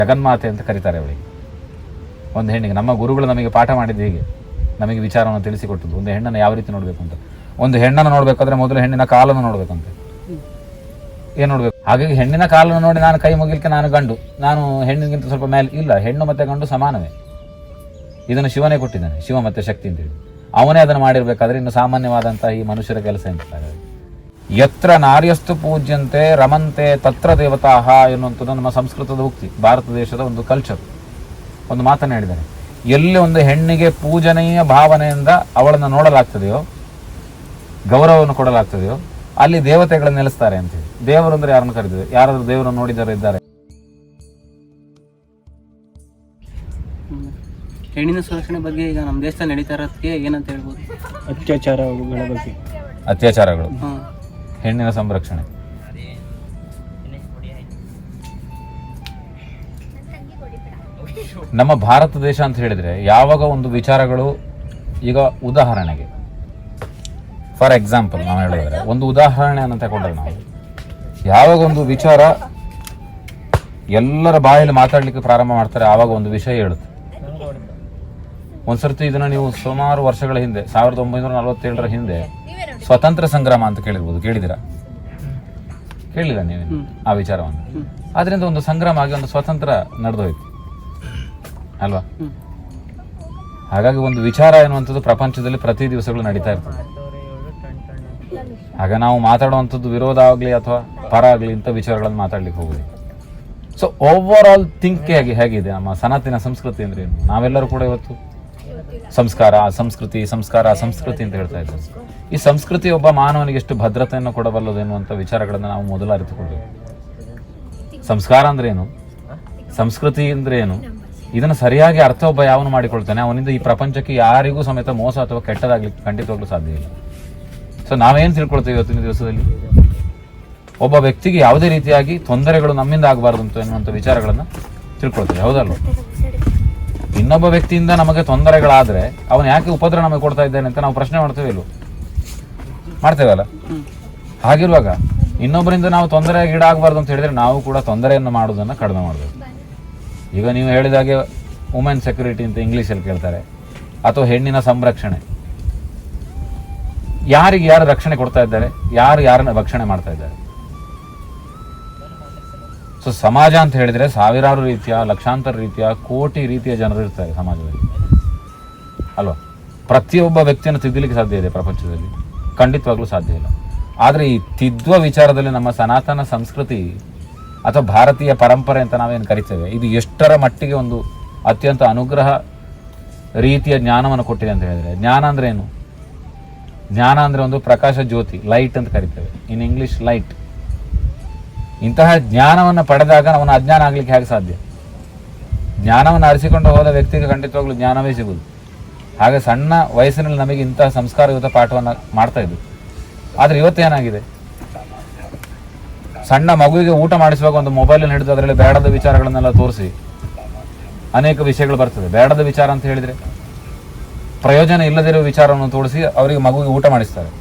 ಜಗನ್ಮಾತೆ ಅಂತ ಕರೀತಾರೆ ಅವಳಿಗೆ. ಒಂದು ಹೆಣ್ಣಿಗೆ ನಮ್ಮ ಗುರುಗಳು ನಮಗೆ ಪಾಠ ಮಾಡಿದ್ದು ಹೀಗೆ, ನಮಗೆ ವಿಚಾರವನ್ನು ತಿಳಿಸಿಕೊಟ್ಟದ್ದು ಒಂದು ಹೆಣ್ಣನ್ನು ಯಾವ ರೀತಿ ನೋಡಬೇಕು ಅಂತ. ಒಂದು ಹೆಣ್ಣನ್ನು ನೋಡಬೇಕಾದ್ರೆ ಮೊದಲು ಹೆಣ್ಣಿನ ಕಾಲನ್ನು ನೋಡಬೇಕಂತೆ. ಏನು ನೋಡಬೇಕು? ಹಾಗಾಗಿ ಹೆಣ್ಣಿನ ಕಾಲನ್ನು ನೋಡಿ ನಾನು ಕೈ ಮುಗಿಲಿಕ್ಕೆ ನಾನು ಗಂಡು, ನಾನು ಹೆಣ್ಣಿಗಿಂತ ಸ್ವಲ್ಪ ಮೇಲೆ ಇಲ್ಲ. ಹೆಣ್ಣು ಮತ್ತು ಗಂಡು ಸಮಾನವೇ. ಇದನ್ನು ಶಿವನೇ ಕೊಟ್ಟಿದ್ದಾನೆ, ಶಿವ ಮತ್ತು ಶಕ್ತಿ ಅಂತೇಳಿ. ಅವನೇ ಅದನ್ನು ಮಾಡಿರಬೇಕಾದ್ರೆ ಇನ್ನು ಸಾಮಾನ್ಯವಾದಂಥ ಈ ಮನುಷ್ಯರ ಕೆಲಸ ಎಂತಾರೆ. ಯತ್ರ ನಾರ್ಯಸ್ತು ಪೂಜ್ಯಂತೆ ರಮಂತೆ ತತ್ರ ದೇವತಾಹ ಎನ್ನುವಂಥದ್ದು ನಮ್ಮ ಸಂಸ್ಕೃತದ ಉಕ್ತಿ, ಭಾರತ ದೇಶದ ಒಂದು ಕಲ್ಚರ್. ಒಂದು ಮಾತನ್ನು ಹೇಳಿದ್ದಾರೆ, ಎಲ್ಲಿ ಒಂದು ಹೆಣ್ಣಿಗೆ ಪೂಜನೀಯ ಭಾವನೆಯಿಂದ ಅವಳನ್ನು ನೋಡಲಾಗ್ತದೆಯೋ, ಗೌರವವನ್ನು ಕೊಡಲಾಗ್ತದೆಯೋ, ಅಲ್ಲಿ ದೇವತೆಗಳನ್ನು ನೆಲೆಸ್ತಾರೆ ಅಂತೇಳಿ. ದೇವರು ಅಂದರೆ ಯಾರನ್ನು ಕರೀತದೆ? ಯಾರಾದರೂ ದೇವರನ್ನು ನೋಡಿದರೆ ಇದ್ದಾರೆ? ಹೆಣ್ಣಿನ ಸುರಕ್ಷಣೆ ಬಗ್ಗೆ ಈಗ ನಮ್ಮ ದೇಶದಲ್ಲಿ ನಡೀತಾ ಇರೋದಕ್ಕೆ ಏನಂತ ಹೇಳ್ಬೋದು? ಅತ್ಯಾಚಾರಗಳು, ಹೆಣ್ಣಿನ ಸಂರಕ್ಷಣೆ. ನಮ್ಮ ಭಾರತ ದೇಶ ಅಂತ ಹೇಳಿದರೆ ಯಾವಾಗ ಒಂದು ವಿಚಾರಗಳು, ಈಗ ಉದಾಹರಣೆಗೆ ಫಾರ್ ಎಕ್ಸಾಂಪಲ್ ನಾವು ಹೇಳಿದರೆ ಒಂದು ಉದಾಹರಣೆಯನ್ನು ತಗೊಂಡ್ರೆ ನಾವು ಯಾವಾಗ ಒಂದು ವಿಚಾರ ಎಲ್ಲರ ಬಾಯಲ್ಲಿ ಮಾತಾಡಲಿಕ್ಕೆ ಪ್ರಾರಂಭ ಮಾಡ್ತಾರೆ ಆವಾಗ ಒಂದು ವಿಷಯ ಹೇಳುತ್ತೆ. ಒಂದ್ಸರ್ತಿ ಇದನ್ನು ನೀವು ಸುಮಾರು ವರ್ಷಗಳ ಹಿಂದೆ 1947 ಹಿಂದೆ ಸ್ವತಂತ್ರ ಸಂಗ್ರಾಮ ಅಂತ ಕೇಳಿರ್ಬೋದು. ಕೇಳಿದಿರಾ? ಕೇಳಿಲ್ಲ ನೀವು ಆ ವಿಚಾರವನ್ನು? ಆದ್ರಿಂದ ಒಂದು ಸಂಗ್ರಾಮ ಆಗಿ ಒಂದು ಸ್ವತಂತ್ರ ನಡೆದೋಯ್ತು ಅಲ್ವಾ? ಹಾಗಾಗಿ ಒಂದು ವಿಚಾರ ಎನ್ನುವಂಥದ್ದು ಪ್ರಪಂಚದಲ್ಲಿ ಪ್ರತಿ ದಿವಸಗಳು ನಡೀತಾ ಇರ್ತದೆ. ಆಗ ನಾವು ಮಾತಾಡುವಂಥದ್ದು ವಿರೋಧ ಆಗಲಿ ಅಥವಾ ಪರ ಆಗಲಿ ಇಂಥ ವಿಚಾರಗಳನ್ನು ಮಾತಾಡ್ಲಿಕ್ಕೆ ಹೋಗುದು. ಸೊ ಓವರ್ ಆಲ್ ಥಿಂಕ್ ಹೇಗಿದೆ ನಮ್ಮ ಸನಾತನ ಸಂಸ್ಕೃತಿ ಅಂದ್ರೆ ಏನು? ನಾವೆಲ್ಲರೂ ಕೂಡ ಇವತ್ತು ಸಂಸ್ಕಾರ ಸಂಸ್ಕೃತಿ ಸಂಸ್ಕಾರ ಸಂಸ್ಕೃತಿ ಅಂತ ಹೇಳ್ತಾ ಇದ್ದೇವೆ. ಈ ಸಂಸ್ಕೃತಿ ಒಬ್ಬ ಮಾನವನಿಗೆ ಎಷ್ಟು ಭದ್ರತೆಯನ್ನು ಕೊಡಬಲ್ಲದು ಎನ್ನುವಂಥ ವಿಚಾರಗಳನ್ನು ನಾವು ಮೊದಲು ಅರಿತುಕೊಳ್ಬೇಕು. ಸಂಸ್ಕಾರ ಅಂದ್ರೆ ಏನು, ಸಂಸ್ಕೃತಿ ಅಂದ್ರೆ ಏನು, ಇದನ್ನು ಸರಿಯಾಗಿ ಅರ್ಥ ಒಬ್ಬ ಯಾವನು ಮಾಡಿಕೊಳ್ತಾನೆ ಅವನಿಂದ ಈ ಪ್ರಪಂಚಕ್ಕೆ ಯಾರಿಗೂ ಸಮೇತ ಮೋಸ ಅಥವಾ ಕೆಟ್ಟದಾಗ್ಲಿಕ್ಕೆ ಖಂಡಿತವಾಗ್ಲೂ ಸಾಧ್ಯ ಇಲ್ಲ. ಸೊ ನಾವೇನು ತಿಳ್ಕೊಳ್ತೇವೆ ಇವತ್ತಿನ ದಿವಸದಲ್ಲಿ? ಒಬ್ಬ ವ್ಯಕ್ತಿಗೆ ಯಾವುದೇ ರೀತಿಯಾಗಿ ತೊಂದರೆಗಳು ನಮ್ಮಿಂದ ಆಗಬಾರ್ದು ಅಂತ ಎನ್ನುವಂಥ ವಿಚಾರಗಳನ್ನು ತಿಳ್ಕೊಳ್ತೇವೆ, ಹೌದಲ್ವ? ಇನ್ನೊಬ್ಬ ವ್ಯಕ್ತಿಯಿಂದ ನಮಗೆ ತೊಂದರೆಗಳಾದ್ರೆ ಅವನು ಯಾಕೆ ಉಪದ್ರ ನಮಗೆ ಕೊಡ್ತಾ ಇದ್ದಾನೆ ಅಂತ ನಾವು ಪ್ರಶ್ನೆ ಮಾಡ್ತೇವೆ ಇಲ್ವ? ಮಾಡ್ತೇವಲ್ಲ? ಹಾಗಿರುವಾಗ ಇನ್ನೊಬ್ಬರಿಂದ ನಾವು ತೊಂದರೆಗೆ ಈಡಾಗಬಾರ್ದು ಅಂತ ಹೇಳಿದ್ರೆ ನಾವು ಕೂಡ ತೊಂದರೆಯನ್ನು ಮಾಡೋದನ್ನು ಕಡಿಮೆ ಮಾಡಬೇಕು. ಈಗ ನೀವು ಹೇಳಿದಾಗೆ ವುಮೆನ್ ಸೆಕ್ಯೂರಿಟಿ ಅಂತ ಇಂಗ್ಲೀಷಲ್ಲಿ ಕೇಳ್ತಾರೆ, ಅಥವಾ ಹೆಣ್ಣಿನ ಸಂರಕ್ಷಣೆ. ಯಾರಿಗೆ ಯಾರು ರಕ್ಷಣೆ ಕೊಡ್ತಾ ಇದ್ದಾರೆ, ಯಾರು ಯಾರನ್ನ ರಕ್ಷಣೆ ಮಾಡ್ತಾ ಇದ್ದಾರೆ? ಸೊ ಸಮಾಜ ಅಂತ ಹೇಳಿದ್ರೆ ಸಾವಿರಾರು ರೀತಿಯ, ಲಕ್ಷಾಂತರ ರೀತಿಯ, ಕೋಟಿ ರೀತಿಯ ಜನರು ಇರ್ತಾರೆ ಸಮಾಜದಲ್ಲಿ ಅಲ್ವಾ? ಪ್ರತಿಯೊಬ್ಬ ವ್ಯಕ್ತಿಯನ್ನು ತಿದ್ದಲಿಕ್ಕೆ ಸಾಧ್ಯ ಇದೆ ಪ್ರಪಂಚದಲ್ಲಿ? ಖಂಡಿತವಾಗ್ಲೂ ಸಾಧ್ಯ ಇಲ್ಲ. ಆದರೆ ಈ ತಿದ್ದುವ ವಿಚಾರದಲ್ಲಿ ನಮ್ಮ ಸನಾತನ ಸಂಸ್ಕೃತಿ ಅಥವಾ ಭಾರತೀಯ ಪರಂಪರೆ ಅಂತ ನಾವೇನು ಕರಿತೇವೆ, ಇದು ಎಷ್ಟರ ಮಟ್ಟಿಗೆ ಒಂದು ಅತ್ಯಂತ ಅನುಗ್ರಹ ರೀತಿಯ ಜ್ಞಾನವನ್ನು ಕೊಟ್ಟಿದೆ ಅಂತ ಹೇಳಿದರೆ. ಜ್ಞಾನ ಅಂದ್ರೆ ಏನು? ಜ್ಞಾನ ಅಂದರೆ ಒಂದು ಪ್ರಕಾಶ ಜ್ಯೋತಿ, ಲೈಟ್ ಅಂತ ಕರಿತೇವೆ, ಇನ್ ಇಂಗ್ಲಿಷ್ ಲೈಟ್. ಇಂತಹ ಜ್ಞಾನವನ್ನು ಪಡೆದಾಗ ಅವನ ಅಜ್ಞಾನ ಆಗ್ಲಿಕ್ಕೆ ಹೇಗೆ ಸಾಧ್ಯ? ಜ್ಞಾನವನ್ನು ಅರಿಸಿಕೊಂಡು ಹೋದ ವ್ಯಕ್ತಿಗೆ ಖಂಡಿತವಾಗ್ಲೂ ಜ್ಞಾನವೇ ಸಿಗುವುದು. ಹಾಗೆ ಸಣ್ಣ ವಯಸ್ಸಿನಲ್ಲಿ ನಮಗೆ ಇಂತಹ ಸಂಸ್ಕಾರಯುತ ಪಾಠವನ್ನು ಮಾಡ್ತಾ ಇದ್ದು. ಆದರೆ ಇವತ್ತೇನಾಗಿದೆ, ಸಣ್ಣ ಮಗುವಿಗೆ ಊಟ ಮಾಡಿಸುವಾಗ ಒಂದು ಮೊಬೈಲನ್ನು ಹಿಡಿದು ಅದರಲ್ಲಿ ಬೇಡದ ವಿಚಾರಗಳನ್ನೆಲ್ಲ ತೋರಿಸಿ ಅನೇಕ ವಿಷಯಗಳು ಬರ್ತದೆ. ಬೇಡದ ವಿಚಾರ ಅಂತ ಹೇಳಿದರೆ ಪ್ರಯೋಜನ ಇಲ್ಲದಿರುವ ವಿಚಾರವನ್ನು ತೋರಿಸಿ ಅವರಿಗೆ ಮಗುವಿಗೆ ಊಟ ಮಾಡಿಸ್ತಾರೆ.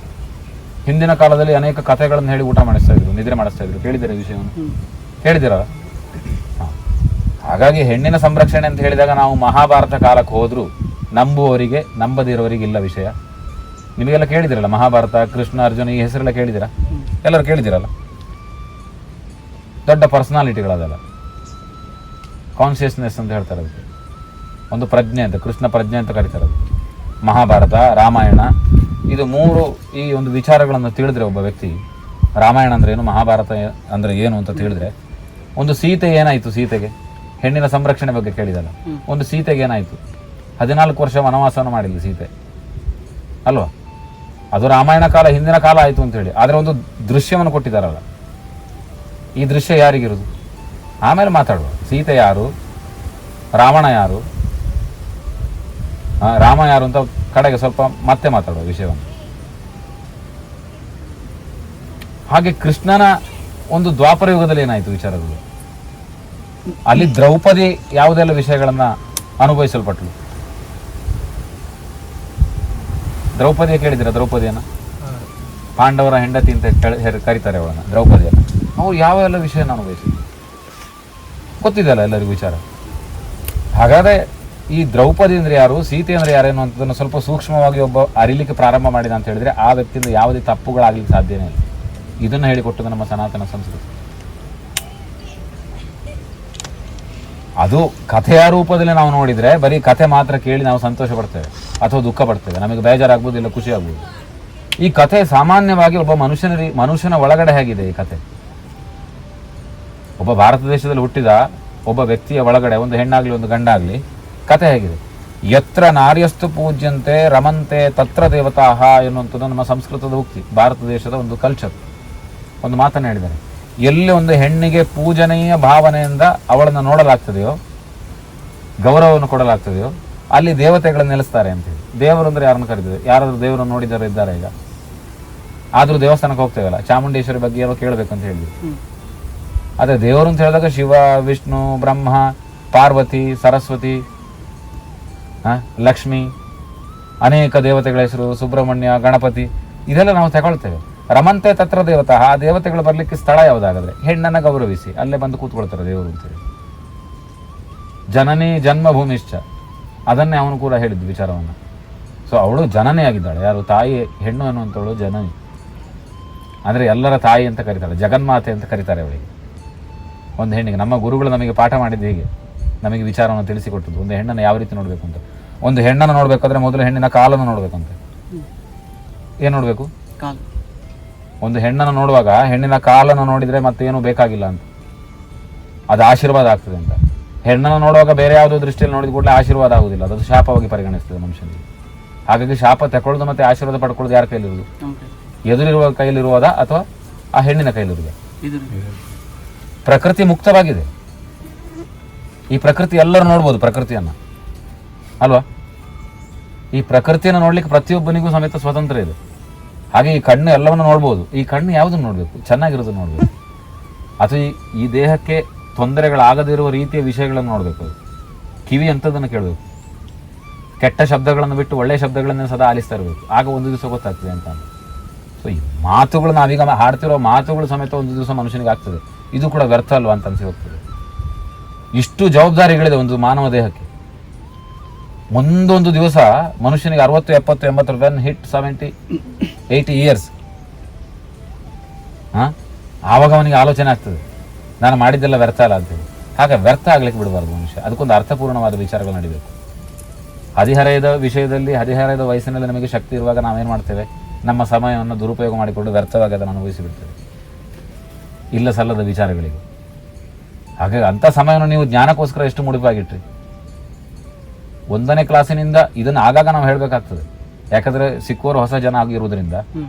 ಹಿಂದಿನ ಕಾಲದಲ್ಲಿ ಅನೇಕ ಕಥೆಗಳನ್ನು ಹೇಳಿ ಊಟ ಮಾಡಿಸ್ತಾ ಇದ್ರು, ನಿದ್ರೆ ಮಾಡಿಸ್ತಾ ಇದ್ರು. ಕೇಳಿದ್ದೀರಾ ವಿಷಯವನ್ನು? ಕೇಳಿದ್ದೀರಲ್ಲ? ಹಾಗಾಗಿ ಹೆಣ್ಣಿನ ಸಂರಕ್ಷಣೆ ಅಂತ ಹೇಳಿದಾಗ ನಾವು ಮಹಾಭಾರತ ಕಾಲಕ್ಕೆ ಹೋದ್ರು ನಂಬುವವರಿಗೆ ನಂಬದಿರೋರಿಗೆ ಇಲ್ಲ ವಿಷಯ. ನಿಮಗೆಲ್ಲ ಕೇಳಿದಿರಲ್ಲ ಮಹಾಭಾರತ, ಕೃಷ್ಣ ಅರ್ಜುನ, ಈ ಹೆಸರೆಲ್ಲ ಕೇಳಿದಿರಾ? ಎಲ್ಲರೂ ಕೇಳಿದಿರಲ್ಲ? ದೊಡ್ಡ ಪರ್ಸನಾಲಿಟಿಗಳದೆಲ್ಲ, ಕಾನ್ಷಿಯಸ್ನೆಸ್ ಅಂತ ಹೇಳ್ತಾರೆ ಅದಕ್ಕೆ, ಒಂದು ಪ್ರಜ್ಞೆ ಅಂತ, ಕೃಷ್ಣ ಪ್ರಜ್ಞೆ ಅಂತ ಕರೀತಾರೆ ಅದು. ಮಹಾಭಾರತ, ರಾಮಾಯಣ, ಇದು ಮೂರು ಈ ಒಂದು ವಿಚಾರಗಳನ್ನು ತಿಳಿದ್ರೆ ಒಬ್ಬ ವ್ಯಕ್ತಿ, ರಾಮಾಯಣ ಅಂದ್ರೆ ಏನು, ಮಹಾಭಾರತ ಅಂದ್ರೆ ಏನು ಅಂತ ತಿಳಿದ್ರೆ, ಒಂದು ಸೀತೆ ಏನಾಯಿತು, ಸೀತೆಗೆ ಹೆಣ್ಣಿನ ಸಂರಕ್ಷಣೆ ಬಗ್ಗೆ ಕೇಳಿದಲ್ಲ, ಒಂದು ಸೀತೆಗೆ ಏನಾಯಿತು? 14 ವರ್ಷ ವನವಾಸವನ್ನು ಮಾಡಿಲ್ಲ ಸೀತೆ ಅಲ್ವಾ? ಅದು ರಾಮಾಯಣ ಕಾಲ, ಹಿಂದಿನ ಕಾಲ ಆಯಿತು ಅಂತ ಹೇಳಿ. ಆದರೆ ಒಂದು ದೃಶ್ಯವನ್ನು ಕೊಟ್ಟಿದ್ದಾರಲ್ಲ, ಈ ದೃಶ್ಯ ಯಾರಿಗಿರುವುದು? ಆಮೇಲೆ ಮಾತಾಡುವ. ಸೀತೆ ಯಾರು, ರಾವಣ ಯಾರು, ರಾಮ ಯಾರು ಅಂತ ಕಡೆಗೆ ಸ್ವಲ್ಪ ಮತ್ತೆ ಮಾತಾಡುವ ವಿಷಯವನ್ನು. ಹಾಗೆ ಕೃಷ್ಣನ ಒಂದು ದ್ವಾಪರ ಯುಗದಲ್ಲಿ ಏನಾಯಿತು ವಿಚಾರಗಳು? ಅಲ್ಲಿ ದ್ರೌಪದಿ ಯಾವುದೆಲ್ಲ ವಿಷಯಗಳನ್ನ ಅನುಭವಿಸಲ್ಪಟ್ಲು? ದ್ರೌಪದಿಯ ಕೇಳಿದಿರ? ದ್ರೌಪದಿಯನ್ನ ಪಾಂಡವರ ಹೆಂಡತಿ ಅಂತ ಕರೀತಾರೆ ಅವಳನ್ನ, ದ್ರೌಪದಿಯನ್ನ. ಅವ್ರು ಯಾವೆಲ್ಲ ವಿಷಯನ ಅನುಭವಿಸಿದ್ರು? ಗೊತ್ತಿದೆಯಲ್ಲ ಎಲ್ಲರಿಗೂ ವಿಚಾರ. ಹಾಗಾದರೆ ಈ ದ್ರೌಪದಿ ಅಂದರೆ ಯಾರು, ಸೀತೆ ಅಂದರೆ ಯಾರೇನು ಅಂತದನ್ನು ಸ್ವಲ್ಪ ಸೂಕ್ಷ್ಮವಾಗಿ ಒಬ್ಬ ಅರಿಲಿಕ್ಕೆ ಪ್ರಾರಂಭ ಮಾಡಿದ ಅಂತ ಹೇಳಿದರೆ ಆ ವ್ಯಕ್ತಿಯಿಂದ ಯಾವುದೇ ತಪ್ಪುಗಳಾಗಲಿಕ್ಕೆ ಸಾಧ್ಯನೇ ಇಲ್ಲ. ಇದನ್ನು ಹೇಳಿಕೊಟ್ಟದು ನಮ್ಮ ಸನಾತನ ಸಂಸ್ಕೃತಿ. ಅದು ಕಥೆಯ ರೂಪದಲ್ಲಿ ನಾವು ನೋಡಿದರೆ ಬರೀ ಕಥೆ ಮಾತ್ರ ಕೇಳಿ ನಾವು ಸಂತೋಷ ಪಡ್ತೇವೆ ಅಥವಾ ದುಃಖ ಪಡ್ತೇವೆ, ನಮಗೆ ಬೇಜಾರಾಗ್ಬೋದು, ಇಲ್ಲ ಖುಷಿ ಆಗ್ಬೋದು. ಈ ಕಥೆ ಸಾಮಾನ್ಯವಾಗಿ ಒಬ್ಬ ಮನುಷ್ಯನ ಒಳಗಡೆ ಹೇಗಿದೆ ಈ ಕಥೆ. ಒಬ್ಬ ಭಾರತ ದೇಶದಲ್ಲಿ ಹುಟ್ಟಿದ ಒಬ್ಬ ವ್ಯಕ್ತಿಯ ಒಳಗಡೆ, ಒಂದು ಹೆಣ್ಣಾಗಲಿ ಒಂದು ಗಂಡಾಗಲಿ, ಕಥೆ ಹೇಗಿದೆ. ಯತ್ರ ನಾರ್ಯಸ್ತು ಪೂಜ್ಯಂತೆ ರಮಂತೆ ತತ್ರ ದೇವತಾಹ ಎನ್ನುವಂಥದ್ದು ನಮ್ಮ ಸಂಸ್ಕೃತದ ಉಕ್ತಿ, ಭಾರತ ದೇಶದ ಒಂದು ಕಲ್ಚರ್. ಒಂದು ಮಾತನ್ನು ಹೇಳಿದ್ದಾರೆ, ಎಲ್ಲಿ ಒಂದು ಹೆಣ್ಣಿಗೆ ಪೂಜನೀಯ ಭಾವನೆಯಿಂದ ಅವಳನ್ನು ನೋಡಲಾಗ್ತದೆಯೋ, ಗೌರವವನ್ನು ಕೊಡಲಾಗ್ತದೆಯೋ, ಅಲ್ಲಿ ದೇವತೆಗಳನ್ನು ನೆಲೆಸ್ತಾರೆ ಅಂತೇಳಿ. ದೇವರು ಅಂದರೆ ಯಾರನ್ನು ಕರೀತದೆ? ಯಾರಾದರೂ ದೇವರನ್ನು ನೋಡಿದರೆ ಇದ್ದಾರೆ ಈಗ? ಆದರೂ ದೇವಸ್ಥಾನಕ್ಕೆ ಹೋಗ್ತೇವಲ್ಲ, ಚಾಮುಂಡೇಶ್ವರಿ ಬಗ್ಗೆ ಏನೋ ಕೇಳಬೇಕು ಅಂತ ಹೇಳಿದ್ವಿ. ಅದೇ ದೇವರು ಅಂತ ಹೇಳಿದಾಗ ಶಿವ, ವಿಷ್ಣು, ಬ್ರಹ್ಮ, ಪಾರ್ವತಿ, ಸರಸ್ವತಿ, ಲಕ್ಷ್ಮಿ, ಅನೇಕ ದೇವತೆಗಳ ಹೆಸರು, ಸುಬ್ರಹ್ಮಣ್ಯ, ಗಣಪತಿ, ಇದೆಲ್ಲ ನಾವು ತಗೊಳ್ತೇವೆ. ರಮಂತೆ ತತ್ರ ದೇವತಾ, ಆ ದೇವತೆಗಳು ಬರಲಿಕ್ಕೆ ಸ್ಥಳ ಯಾವುದಾಗದ್ರೆ ಹೆಣ್ಣನ್ನು ಗೌರವಿಸಿ ಅಲ್ಲೇ ಬಂದು ಕೂತ್ಕೊಳ್ತಾರೆ ದೇವರು ಅಂತೇಳಿ. ಜನನಿ ಜನ್ಮಭೂಮಿಶ್ಚ, ಅದನ್ನೇ ಅವನು ಕೂಡ ಹೇಳಿದ್ದು ವಿಚಾರವನ್ನು. ಸೊ ಅವಳು ಜನನಿ ಆಗಿದ್ದಾಳೆ. ಯಾರು? ತಾಯಿ. ಹೆಣ್ಣು ಅನ್ನುವಂಥವಳು ಜನನಿ ಅಂದರೆ ಎಲ್ಲರ ತಾಯಿ ಅಂತ ಕರೀತಾಳೆ, ಜಗನ್ಮಾತೆ ಅಂತ ಕರೀತಾರೆ ಅವಳಿಗೆ. ಒಂದು ಹೆಣ್ಣಿಗೆ ನಮ್ಮ ಗುರುಗಳು ನಮಗೆ ಪಾಠ ಮಾಡಿದ್ದು ಹೀಗೆ, ನಮಗೆ ವಿಚಾರವನ್ನು ತಿಳಿಸಿಕೊಟ್ಟದ್ದು. ಒಂದು ಹೆಣ್ಣನ್ನು ಯಾವ ರೀತಿ ನೋಡಬೇಕು ಅಂತ. ಒಂದು ಹೆಣ್ಣನ್ನು ನೋಡಬೇಕಾದ್ರೆ ಮೊದಲು ಹೆಣ್ಣಿನ ಕಾಲನ್ನು ನೋಡಬೇಕಂತೆ. ಏನು ನೋಡಬೇಕು? ಒಂದು ಹೆಣ್ಣನ್ನು ನೋಡುವಾಗ ಹೆಣ್ಣಿನ ಕಾಲನ್ನು ನೋಡಿದರೆ ಮತ್ತೇನು ಬೇಕಾಗಿಲ್ಲ ಅಂತ, ಅದು ಆಶೀರ್ವಾದ ಆಗ್ತದೆ ಅಂತ. ಹೆಣ್ಣನ್ನು ನೋಡುವಾಗ ಬೇರೆ ಯಾವುದೋ ದೃಷ್ಟಿಯಲ್ಲಿ ನೋಡಿದ ಕೂಡಲೇ ಆಶೀರ್ವಾದ ಆಗುವುದಿಲ್ಲ, ಅದು ಶಾಪವಾಗಿ ಪರಿಗಣಿಸ್ತದೆ ಮನುಷ್ಯನಿಗೆ. ಹಾಗಾಗಿ ಶಾಪ ತಗೊಳ್ಳೋದು ಮತ್ತು ಆಶೀರ್ವಾದ ಪಡ್ಕೊಳ್ಳೋದು ಯಾರ ಕೈಲಿರುವುದು? ಎದುರಿರುವ ಕೈಲಿರುವುದ ಅಥವಾ ಆ ಹೆಣ್ಣಿನ ಕೈಲಿರುವುದ? ಪ್ರಕೃತಿ ಮುಕ್ತವಾಗಿದೆ. ಈ ಪ್ರಕೃತಿ ಎಲ್ಲರೂ ನೋಡ್ಬೋದು ಪ್ರಕೃತಿಯನ್ನು, ಅಲ್ವಾ? ಈ ಪ್ರಕೃತಿಯನ್ನು ನೋಡ್ಲಿಕ್ಕೆ ಪ್ರತಿಯೊಬ್ಬನಿಗೂ ಸಮೇತ ಸ್ವತಂತ್ರ ಇದೆ. ಹಾಗೆ ಈ ಕಣ್ಣು ಎಲ್ಲವನ್ನು ನೋಡ್ಬೋದು. ಈ ಕಣ್ಣು ಯಾವುದನ್ನು ನೋಡಬೇಕು? ಚೆನ್ನಾಗಿರೋದನ್ನು ನೋಡಬೇಕು. ಅಥವಾ ಈ ದೇಹಕ್ಕೆ ತೊಂದರೆಗಳಾಗದಿರುವ ರೀತಿಯ ವಿಷಯಗಳನ್ನು ನೋಡಬೇಕು. ಕಿವಿ ಅಂಥದ್ದನ್ನು ಕೇಳಬೇಕು. ಕೆಟ್ಟ ಶಬ್ದಗಳನ್ನು ಬಿಟ್ಟು ಒಳ್ಳೆಯ ಶಬ್ದಗಳನ್ನು ಸದಾ ಆಲಿಸ್ತಾ ಇರಬೇಕು. ಆಗ ಒಂದು ದಿವಸ ಗೊತ್ತಾಗ್ತದೆ ಅಂತ. ಸೊ ಈ ಮಾತುಗಳು, ನಾವೀಗ ಹಾಡ್ತಿರೋ ಮಾತುಗಳು ಸಮೇತ ಒಂದು ದಿವಸ ಮನುಷ್ಯನಿಗೆ ಆಗ್ತದೆ, ಇದು ಕೂಡ ವ್ಯರ್ಥ ಅಲ್ವಾ ಅಂತ ಅನಿಸಿ ಹೋಗ್ತದೆ. ಇಷ್ಟು ಜವಾಬ್ದಾರಿಗಳಿದೆ ಒಂದು ಮಾನವ ದೇಹಕ್ಕೆ. ಮುಂದೊಂದು ದಿವಸ ಮನುಷ್ಯನಿಗೆ 60, 70, 80 ವೆನ್ ಹಿಟ್ 70, 80 ಇಯರ್ಸ್, ಆವಾಗ ಅವನಿಗೆ ಆಲೋಚನೆ ಆಗ್ತದೆ, ನಾನು ಮಾಡಿದ್ದೆಲ್ಲ ವ್ಯರ್ಥ ಅಲ್ಲ ಅಂತೇಳಿ. ಹಾಗೆ ವ್ಯರ್ಥ ಆಗ್ಲಿಕ್ಕೆ ಬಿಡಬಾರ್ದು ಮನುಷ್ಯ. ಅದಕ್ಕೊಂದು ಅರ್ಥಪೂರ್ಣವಾದ ವಿಚಾರಗಳು ನಡೀಬೇಕು. ಹದಿಹರೆಯದ ವಿಷಯದಲ್ಲಿ, ಹದಿಹರೆಯದ ವಯಸ್ಸಿನಲ್ಲಿ ನಮಗೆ ಶಕ್ತಿ ಇರುವಾಗ ನಾವೇನು ಮಾಡ್ತೇವೆ? ನಮ್ಮ ಸಮಯವನ್ನು ದುರುಪಯೋಗ ಮಾಡಿಕೊಂಡು ವ್ಯರ್ಥವಾಗಿ ಅದನ್ನು ಅನುಭವಿಸಿಬಿಡ್ತೇವೆ ಇಲ್ಲ ಸಲ್ಲದ ವಿಚಾರಗಳಿಗೆ. ಹಾಗಾಗಿ ಅಂಥ ಸಮಯವನ್ನು ನೀವು ಜ್ಞಾನಕ್ಕೋಸ್ಕರ ಎಷ್ಟು ಮುಡಿಪಾಗಿಟ್ರಿ. 1ನೇ ಕ್ಲಾಸಿನಿಂದ ಇದನ್ನು ಆಗಾಗ ನಾವು ಹೇಳಬೇಕಾಗ್ತದೆ. ಯಾಕಂದರೆ ಸಿಕ್ಕೋರು ಹೊಸ ಜನ ಆಗಿರುವುದರಿಂದ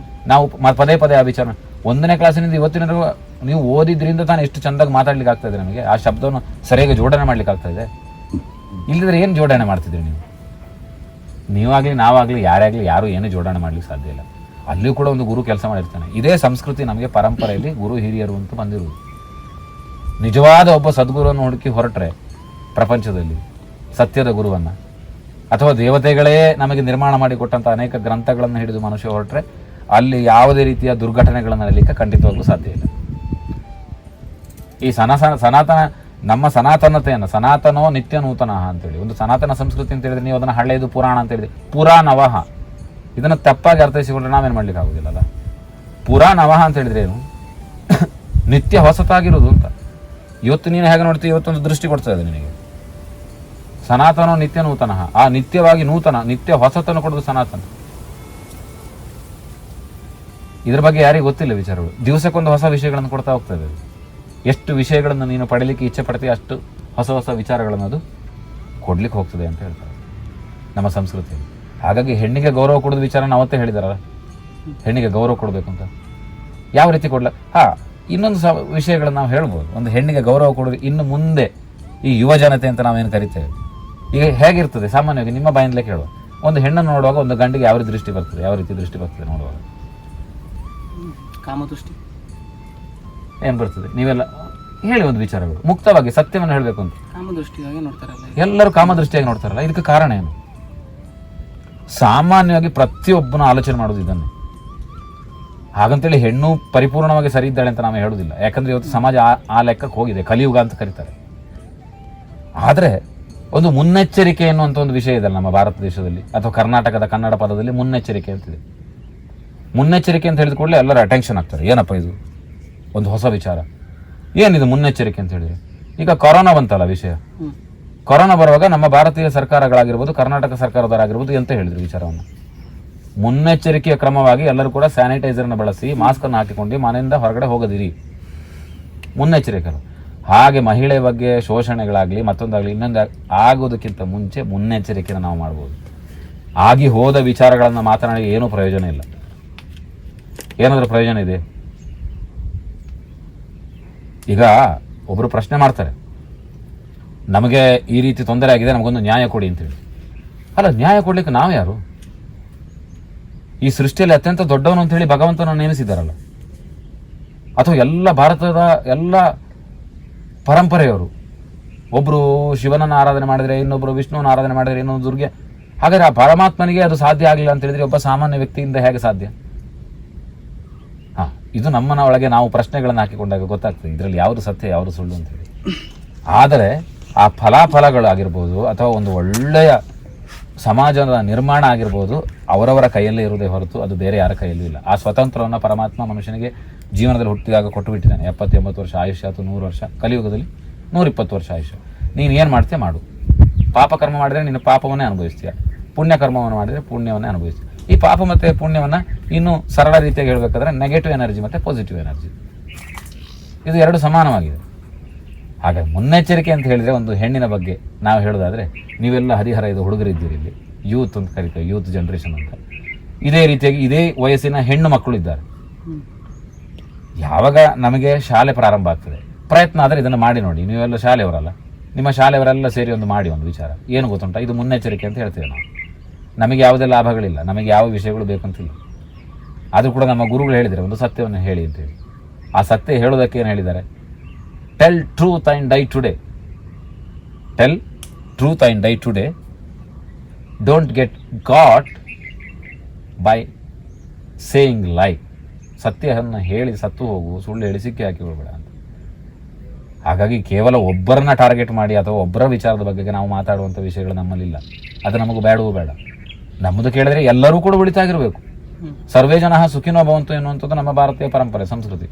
ನಾವು ಪದೇ ಪದೇ ಆ ವಿಚಾರ 1ನೇ ಕ್ಲಾಸಿನಿಂದ ಇವತ್ತಿನ ನೀವು ಓದಿದ್ರಿಂದ ತಾನು ಎಷ್ಟು ಚೆಂದಾಗಿ ಮಾತಾಡ್ಲಿಕ್ಕೆ ಆಗ್ತಾ ಇದೆ ನಮಗೆ. ಆ ಶಬ್ದವನ್ನು ಸರಿಯಾಗಿ ಜೋಡಣೆ ಮಾಡ್ಲಿಕ್ಕೆ ಆಗ್ತಾ ಇದೆ. ಇಲ್ಲದ್ರೆ ಏನು ಜೋಡಣೆ ಮಾಡ್ತಿದ್ರಿ ನೀವು? ನೀವಾಗಲಿ ನಾವಾಗಲಿ ಯಾರೇ ಆಗಲಿ ಯಾರು ಏನು ಜೋಡಣೆ ಮಾಡ್ಲಿಕ್ಕೆ ಸಾಧ್ಯ ಇಲ್ಲ. ಅಲ್ಲಿಯೂ ಕೂಡ ಒಂದು ಗುರು ಕೆಲಸ ಮಾಡಿರ್ತಾನೆ. ಇದೇ ಸಂಸ್ಕೃತಿ ನಮಗೆ ಪರಂಪರೆಯಲ್ಲಿ ಗುರು ಹಿರಿಯರು ಅಂತ ಬಂದಿರುವುದು. ನಿಜವಾದ ಒಬ್ಬ ಸದ್ಗುರುವನ್ನು ಹುಡುಕಿ ಹೊರಟ್ರೆ ಪ್ರಪಂಚದಲ್ಲಿ, ಸತ್ಯದ ಗುರುವನ್ನು ಅಥವಾ ದೇವತೆಗಳೇ ನಮಗೆ ನಿರ್ಮಾಣ ಮಾಡಿಕೊಟ್ಟಂಥ ಅನೇಕ ಗ್ರಂಥಗಳನ್ನು ಹಿಡಿದು ಮನುಷ್ಯ ಹೊರಟ್ರೆ ಅಲ್ಲಿ ಯಾವುದೇ ರೀತಿಯ ದುರ್ಘಟನೆಗಳನ್ನು ನಡೀಲಿಕ್ಕೆ ಖಂಡಿತವಾಗ್ಲೂ ಸಾಧ್ಯ ಇಲ್ಲ. ಈ ಸನಾತನ ನಮ್ಮ ಸನಾತನತೆಯನ್ನು, ಸನಾತನೋ ನಿತ್ಯ ನೂತನ ಅಂತೇಳಿ ಒಂದು ಸನಾತನ ಸಂಸ್ಕೃತಿ ಅಂತ ಹೇಳಿದ್ರೆ, ನೀವು ಅದನ್ನು ಹಳೆಯದು ಪುರಾಣ ಅಂತ ಹೇಳಿದ್ರೆ, ಪುರಾನವಹ ಇದನ್ನು ತಪ್ಪಾಗಿ ಅರ್ಥೈಸಿಕೊಂಡ್ರೆ ನಾವೇನು ಮಾಡ್ಲಿಕ್ಕೆ ಆಗೋದಿಲ್ಲಲ್ಲ. ಪುರಾನವಹ ಅಂತ ಹೇಳಿದ್ರೆ ಏನು? ನಿತ್ಯ ಹೊಸತಾಗಿರೋದು ಅಂತ. ಇವತ್ತು ನೀನು ಹೇಗೆ ನೋಡ್ತೀವಿ, ಇವತ್ತೊಂದು ದೃಷ್ಟಿ ಕೊಡ್ತಾ ಇದೆ ನಿನಗೆ. ಸನಾತನೋ ನಿತ್ಯ ನೂತನ, ಆ ನಿತ್ಯವಾಗಿ ನೂತನ, ನಿತ್ಯ ಹೊಸತನ್ನು ಕೊಡೋದು ಸನಾತನ. ಇದ್ರ ಬಗ್ಗೆ ಯಾರಿಗೂ ಗೊತ್ತಿಲ್ಲ ವಿಚಾರಗಳು. ದಿವಸಕ್ಕೊಂದು ಹೊಸ ವಿಷಯಗಳನ್ನು ಕೊಡ್ತಾ ಹೋಗ್ತದೆ. ಎಷ್ಟು ವಿಷಯಗಳನ್ನು ನೀನು ಪಡೀಲಿಕ್ಕೆ ಇಚ್ಛೆ ಪಡ್ತೀವಿ ಅಷ್ಟು ಹೊಸ ಹೊಸ ವಿಚಾರಗಳನ್ನು ಅದು ಕೊಡ್ಲಿಕ್ಕೆ ಹೋಗ್ತದೆ ಅಂತ ಹೇಳ್ತಾರೆ ನಮ್ಮ ಸಂಸ್ಕೃತಿಯಲ್ಲಿ. ಹಾಗಾಗಿ ಹೆಣ್ಣಿಗೆ ಗೌರವ ಕೊಡೋದು ವಿಚಾರನ ಅವತ್ತೇ ಹೇಳಿದಾರಲ್ಲ, ಹೆಣ್ಣಿಗೆ ಗೌರವ ಕೊಡಬೇಕು ಅಂತ. ಯಾವ ರೀತಿ ಕೊಡಲ? ಇನ್ನೊಂದು ವಿಷಯಗಳನ್ನು ನಾವು ಹೇಳ್ಬೋದು. ಒಂದು ಹೆಣ್ಣಿಗೆ ಗೌರವ ಕೊಡೋದು ಇನ್ನು ಮುಂದೆ ಈ ಯುವ ಜನತೆ ಅಂತ ನಾವೇನು ಕರಿತೇವೆ, ಈಗ ಹೇಗಿರ್ತದೆ ಸಾಮಾನ್ಯವಾಗಿ ನಿಮ್ಮ ಬಾಯಿಂದಲೇ ಕೇಳುವ. ಒಂದು ಹೆಣ್ಣನ್ನು ನೋಡುವಾಗ ಒಂದು ಗಂಡಿಗೆ ಯಾವ ರೀತಿ ದೃಷ್ಟಿ ಬರ್ತದೆ, ಯಾವ ರೀತಿ ದೃಷ್ಟಿ ಬರ್ತದೆ ನೋಡುವಾಗ? ಕಾಮದೃಷ್ಟಿ ಏನು ಬರ್ತದೆ? ನೀವೆಲ್ಲ ಹೇಳಿ ಒಂದು ವಿಚಾರಗಳು, ಮುಕ್ತವಾಗಿ ಸತ್ಯವನ್ನು ಹೇಳಬೇಕು ಅಂತ. ಕಾಮದೃಷ್ಟಿಯಾಗಿ ನೋಡ್ತಾರಲ್ಲ ಎಲ್ಲರೂ ಕಾಮದೃಷ್ಟಿಯಾಗಿ ನೋಡ್ತಾರಲ್ಲ, ಇದಕ್ಕೆ ಕಾರಣ ಏನು? ಸಾಮಾನ್ಯವಾಗಿ ಪ್ರತಿಯೊಬ್ಬನು ಆಲೋಚನೆ ಮಾಡೋದು ಇದನ್ನೇ. ಹಾಗಂತೇಳಿ ಹೆಣ್ಣು ಪರಿಪೂರ್ಣವಾಗಿ ಸರಿ ಇದ್ದಾಳೆ ಅಂತ ನಾವು ಹೇಳೋದಿಲ್ಲ. ಯಾಕಂದ್ರೆ ಇವತ್ತು ಸಮಾಜ ಆ ಲೆಕ್ಕಕ್ಕೆ ಹೋಗಿದೆ. ಕಲಿಯುಗ ಅಂತ ಕರೀತಾರೆ. ಆದರೆ ಒಂದು ಮುನ್ನೆಚ್ಚರಿಕೆ ಎನ್ನುವಂಥ ಒಂದು ವಿಷಯ ಇದೆ ನಮ್ಮ ಭಾರತ ದೇಶದಲ್ಲಿ ಅಥವಾ ಕರ್ನಾಟಕದ ಕನ್ನಡ ಪದದಲ್ಲಿ ಮುನ್ನೆಚ್ಚರಿಕೆ ಅಂತಿದೆ. ಮುನ್ನೆಚ್ಚರಿಕೆ ಅಂತ ಹೇಳಿದ ಕೂಡಲೇ ಎಲ್ಲರೂ ಅಟೆನ್ಷನ್ ಆಗ್ತಾರೆ. ಏನಪ್ಪ ಇದು ಒಂದು ಹೊಸ ವಿಚಾರ, ಏನಿದು ಮುನ್ನೆಚ್ಚರಿಕೆ ಅಂತ ಹೇಳಿದ್ರೆ. ಈಗ ಕೊರೋನಾ ಬಂತಲ್ಲ ವಿಷಯ, ಕೊರೋನಾ ಬರುವಾಗ ನಮ್ಮ ಭಾರತೀಯ ಸರ್ಕಾರಗಳಾಗಿರ್ಬೋದು, ಕರ್ನಾಟಕ ಸರ್ಕಾರದವರಾಗಿರ್ಬೋದು ಎಂತ ಹೇಳಿದ್ರು ವಿಚಾರವನ್ನು, ಮುನ್ನೆಚ್ಚರಿಕೆಯ ಕ್ರಮವಾಗಿ ಎಲ್ಲರೂ ಕೂಡ ಸ್ಯಾನಿಟೈಸರ್ನ ಬಳಸಿ ಮಾಸ್ಕನ್ನು ಹಾಕಿಕೊಂಡು ಮನೆಯಿಂದ ಹೊರಗಡೆ ಹೋಗದಿರಿ, ಮುನ್ನೆಚ್ಚರಿಕೆ. ಹಾಗೆ ಮಹಿಳೆ ಬಗ್ಗೆ ಶೋಷಣೆಗಳಾಗಲಿ ಮತ್ತೊಂದಾಗಲಿ ಇನ್ನೊಂದು ಆಗೋದಕ್ಕಿಂತ ಮುಂಚೆ ಮುನ್ನೆಚ್ಚರಿಕೆಯನ್ನು ನಾವು ಮಾಡ್ಬೋದು. ಆಗಿ ಹೋದ ವಿಚಾರಗಳನ್ನು ಮಾತನಾಡಿ ಏನೂ ಪ್ರಯೋಜನ ಇಲ್ಲ. ಏನಾದರೂ ಪ್ರಯೋಜನ ಇದೆ? ಈಗ ಒಬ್ಬರು ಪ್ರಶ್ನೆ ಮಾಡ್ತಾರೆ, ನಮಗೆ ಈ ರೀತಿ ತೊಂದರೆ ಆಗಿದೆ, ನಮಗೊಂದು ನ್ಯಾಯ ಕೊಡಿ ಅಂತೇಳಿ. ಅಲ್ಲ, ನ್ಯಾಯ ಕೊಡ್ಲಿಕ್ಕೆ ನಾವು ಯಾರು? ಈ ಸೃಷ್ಟಿಯಲ್ಲಿ ಅತ್ಯಂತ ದೊಡ್ಡವನು ಅಂತ ಹೇಳಿ ಭಗವಂತನ ನೇಮಿಸಿದ್ದಾರಲ್ಲ, ಅಥವಾ ಎಲ್ಲ ಭಾರತದ ಎಲ್ಲ ಪರಂಪರೆಯವರು ಒಬ್ಬರು ಶಿವನನ್ನು ಆರಾಧನೆ ಮಾಡಿದರೆ, ಇನ್ನೊಬ್ಬರು ವಿಷ್ಣುವನ್ನು ಆರಾಧನೆ ಮಾಡಿದರೆ, ಇನ್ನೊಂದು ದುರ್ಗೆ. ಹಾಗಾದರೆ ಆ ಪರಮಾತ್ಮನಿಗೆ ಅದು ಸಾಧ್ಯ ಆಗಲಿಲ್ಲ ಅಂತ ಹೇಳಿದ್ರೆ ಒಬ್ಬ ಸಾಮಾನ್ಯ ವ್ಯಕ್ತಿಯಿಂದ ಹೇಗೆ ಸಾಧ್ಯ? ಇದು ನಮ್ಮನ್ನ ಒಳಗೆ ನಾವು ಪ್ರಶ್ನೆಗಳನ್ನು ಹಾಕಿಕೊಂಡಾಗ ಗೊತ್ತಾಗ್ತದೆ ಇದರಲ್ಲಿ ಯಾವುದು ಸತ್ಯ ಯಾವುದು ಸುಳ್ಳು ಅಂತ ಹೇಳಿ. ಆದರೆ ಆ ಫಲಾಫಲಗಳಾಗಿರ್ಬೋದು ಅಥವಾ ಒಂದು ಒಳ್ಳೆಯ ಸಮಾಜದ ನಿರ್ಮಾಣ ಆಗಿರ್ಬೋದು ಅವರವರ ಕೈಯಲ್ಲೇ ಇರುವುದೇ ಹೊರತು ಅದು ಬೇರೆ ಯಾರ ಕೈಯಲ್ಲೂ ಇಲ್ಲ. ಆ ಸ್ವತಂತ್ರವನ್ನು ಪರಮಾತ್ಮ ಮನುಷ್ಯನಿಗೆ ಜೀವನದಲ್ಲಿ ಹುಟ್ಟಿದಾಗ ಕೊಟ್ಟು ಬಿಟ್ಟಿದ್ದಾನೆ. 70-80 ವರ್ಷ ಆಯುಷ್ಯ ಅಥವಾ 100 ವರ್ಷ, ಕಲಿಯುಗದಲ್ಲಿ 120 ವರ್ಷ ಆಯುಷ್ಯ. ನೀನು ಏನು ಮಾಡ್ತೀಯ ಮಾಡು. ಪಾಪಕರ್ಮ ಮಾಡಿದರೆ ನೀನು ಪಾಪವನ್ನೇ ಅನುಭವಿಸ್ತೀಯ, ಪುಣ್ಯಕರ್ಮವನ್ನು ಮಾಡಿದರೆ ಪುಣ್ಯವನ್ನೇ ಅನುಭವಿಸ್ತೀಯ. ಈ ಪಾಪ ಮತ್ತು ಪುಣ್ಯವನ್ನು ಇನ್ನೂ ಸರಳ ರೀತಿಯಾಗಿ ಹೇಳಬೇಕಾದ್ರೆ ನೆಗೆಟಿವ್ ಎನರ್ಜಿ ಮತ್ತು ಪಾಸಿಟಿವ್ ಎನರ್ಜಿ ಇದು ಎರಡು ಸಮಾನವಾಗಿದೆ. ಹಾಗಾಗಿ ಮುನ್ನೆಚ್ಚರಿಕೆ ಅಂತ ಹೇಳಿದರೆ ಒಂದು ಹೆಣ್ಣಿನ ಬಗ್ಗೆ ನಾವು ಹೇಳೋದಾದರೆ, ನೀವೆಲ್ಲ ಹರಿಹರ ಇದು ಹುಡುಗರಿದ್ದೀರಿ, ಇಲ್ಲಿ ಯೂತ್ ಅಂತ ಕರಿತೇವೆ, ಯೂತ್ ಜನ್ರೇಷನ್ ಅಂತ. ಇದೇ ರೀತಿಯಾಗಿ ಇದೇ ವಯಸ್ಸಿನ ಹೆಣ್ಣು ಮಕ್ಕಳು ಇದ್ದಾರೆ. ಯಾವಾಗ ನಮಗೆ ಶಾಲೆ ಪ್ರಾರಂಭ ಆಗ್ತದೆ, ಪ್ರಯತ್ನ ಆದರೆ ಇದನ್ನು ಮಾಡಿ ನೋಡಿ. ನೀವೆಲ್ಲ ಶಾಲೆಯವರಲ್ಲ, ನಿಮ್ಮ ಶಾಲೆಯವರೆಲ್ಲ ಸೇರಿ ಒಂದು ಮಾಡಿ ಒಂದು ವಿಚಾರ ಏನು ಗೊತ್ತುಂಟ, ಇದು ಮುನ್ನೆಚ್ಚರಿಕೆ ಅಂತ ಹೇಳ್ತೇವೆ ನಾವು. ನಮಗೆ ಯಾವುದೇ ಲಾಭಗಳಿಲ್ಲ, ನಮಗೆ ಯಾವ ವಿಷಯಗಳು ಬೇಕಂತಿಲ್ಲ. ಆದರೂ ಕೂಡ ನಮ್ಮ ಗುರುಗಳು ಹೇಳಿದ್ದಾರೆ ಒಂದು ಸತ್ಯವನ್ನು ಹೇಳಿ ಅಂತೇಳಿ. ಆ ಸತ್ಯ ಹೇಳೋದಕ್ಕೆ ಏನು ಹೇಳಿದ್ದಾರೆ? Tell truth and dye today. Tell truth and dye today, don't get got by saying ಲೈ. ಸತ್ಯವನ್ನು ಹೇಳಿ ಸತ್ತು ಹೋಗು, ಸುಳ್ಳು ಹೇಳಿ ಸಿಕ್ಕಿ ಹಾಕಿ ಹೋಗಬೇಡ ಅಂತ. ಹಾಗಾಗಿ ಕೇವಲ ಒಬ್ಬರನ್ನ ಟಾರ್ಗೆಟ್ ಮಾಡಿ ಅಥವಾ ಒಬ್ಬರ ವಿಚಾರದ ಬಗ್ಗೆ ನಾವು ಮಾತಾಡುವಂಥ ವಿಷಯಗಳು ನಮ್ಮಲ್ಲಿಲ್ಲ. ಅದು ನಮಗೂ ಬೇಡವೂ ಬೇಡ. ನಮ್ಮದು ಕೇಳಿದ್ರೆ ಎಲ್ಲರೂ ಕೂಡ ಉಳಿತಾಗಿರಬೇಕು. ಸರ್ವೇ ಜನ ಸುಖಿನೋ ಭವಂತು ಎನ್ನುವಂಥದ್ದು ನಮ್ಮ ಭಾರತೀಯ ಪರಂಪರೆ ಸಂಸ್ಕೃತಿ.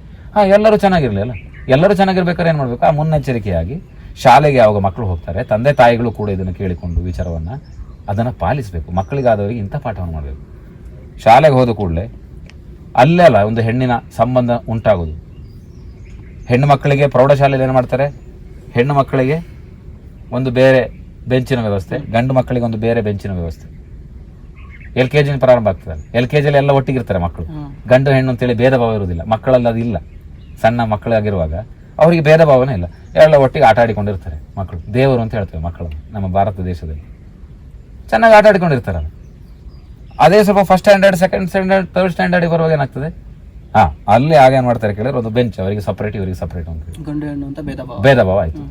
ಎಲ್ಲರೂ ಚೆನ್ನಾಗಿರಲಿ ಅಲ್ಲ, ಎಲ್ಲರೂ ಚೆನ್ನಾಗಿರ್ಬೇಕಾದ್ರೆ ಏನು ಮಾಡಬೇಕು? ಆ ಮುನ್ನೆಚ್ಚರಿಕೆಯಾಗಿ ಶಾಲೆಗೆ ಯಾವಾಗ ಮಕ್ಕಳು ಹೋಗ್ತಾರೆ, ತಂದೆ ತಾಯಿಗಳು ಕೂಡ ಇದನ್ನು ಕೇಳಿಕೊಂಡು ವಿಚಾರವನ್ನು ಅದನ್ನು ಪಾಲಿಸಬೇಕು. ಮಕ್ಕಳಿಗಾದವರಿಗೆ ಇಂಥ ಪಾಠವನ್ನು ಮಾಡಬೇಕು. ಶಾಲೆಗೆ ಹೋದ ಕೂಡಲೇ ಅಲ್ಲೇ ಅಲ್ಲ ಒಂದು ಹೆಣ್ಣಿನ ಸಂಬಂಧ ಉಂಟಾಗೋದು. ಹೆಣ್ಣು ಮಕ್ಕಳಿಗೆ ಪ್ರೌಢಶಾಲೆಯಲ್ಲಿ ಏನು ಮಾಡ್ತಾರೆ, ಹೆಣ್ಣು ಮಕ್ಕಳಿಗೆ ಒಂದು ಬೇರೆ ಬೆಂಚಿನ ವ್ಯವಸ್ಥೆ, ಗಂಡು ಮಕ್ಕಳಿಗೆ ಒಂದು ಬೇರೆ ಬೆಂಚಿನ ವ್ಯವಸ್ಥೆ. LKG ಪ್ರಾರಂಭ ಆಗ್ತದೆ. LKGಯಲ್ಲಿ ಎಲ್ಲ ಒಟ್ಟಿಗಿರ್ತಾರೆ ಮಕ್ಕಳು, ಗಂಡು ಹೆಣ್ಣು ಅಂತೇಳಿ ಭೇದ ಭಾವ ಇರುವುದಿಲ್ಲ. ಮಕ್ಕಳಲ್ಲಿ ಅದು ಇಲ್ಲ. ಸಣ್ಣ ಮಕ್ಕಳಾಗಿರುವಾಗ ಅವರಿಗೆ ಭೇದ ಭಾವನೆ ಇಲ್ಲ, ಎಲ್ಲ ಒಟ್ಟಿಗೆ ಆಟ ಆಡಿಕೊಂಡಿರ್ತಾರೆ ಮಕ್ಕಳು. ದೇವರು ಅಂತ ಹೇಳ್ತೇವೆ ಮಕ್ಕಳು ನಮ್ಮ ಭಾರತ ದೇಶದಲ್ಲಿ. ಚೆನ್ನಾಗಿ ಆಟ ಆಡಿಕೊಂಡಿರ್ತಾರಲ್ಲ. ಅದೇ ಸ್ವಲ್ಪ first standard, second standard, third ಸ್ಟ್ಯಾಂಡರ್ಡಿಗೆ ಬರುವಾಗ ಏನಾಗ್ತದೆ, ಅಲ್ಲಿ ಆಗೇನು ಮಾಡ್ತಾರೆ ಕೇಳಿದ್ರೆ ಒಂದು ಬೆಂಚ್, ಅವರಿಗೆ ಸಪ್ರೇಟ್ ಇವರಿಗೆ ಸಪ್ರೇಟ್ ಅಂತ ಗಂಡು ಹೆಣ್ಣು ಅಂತ ಭೇದ ಭಾವ ಆಯಿತು.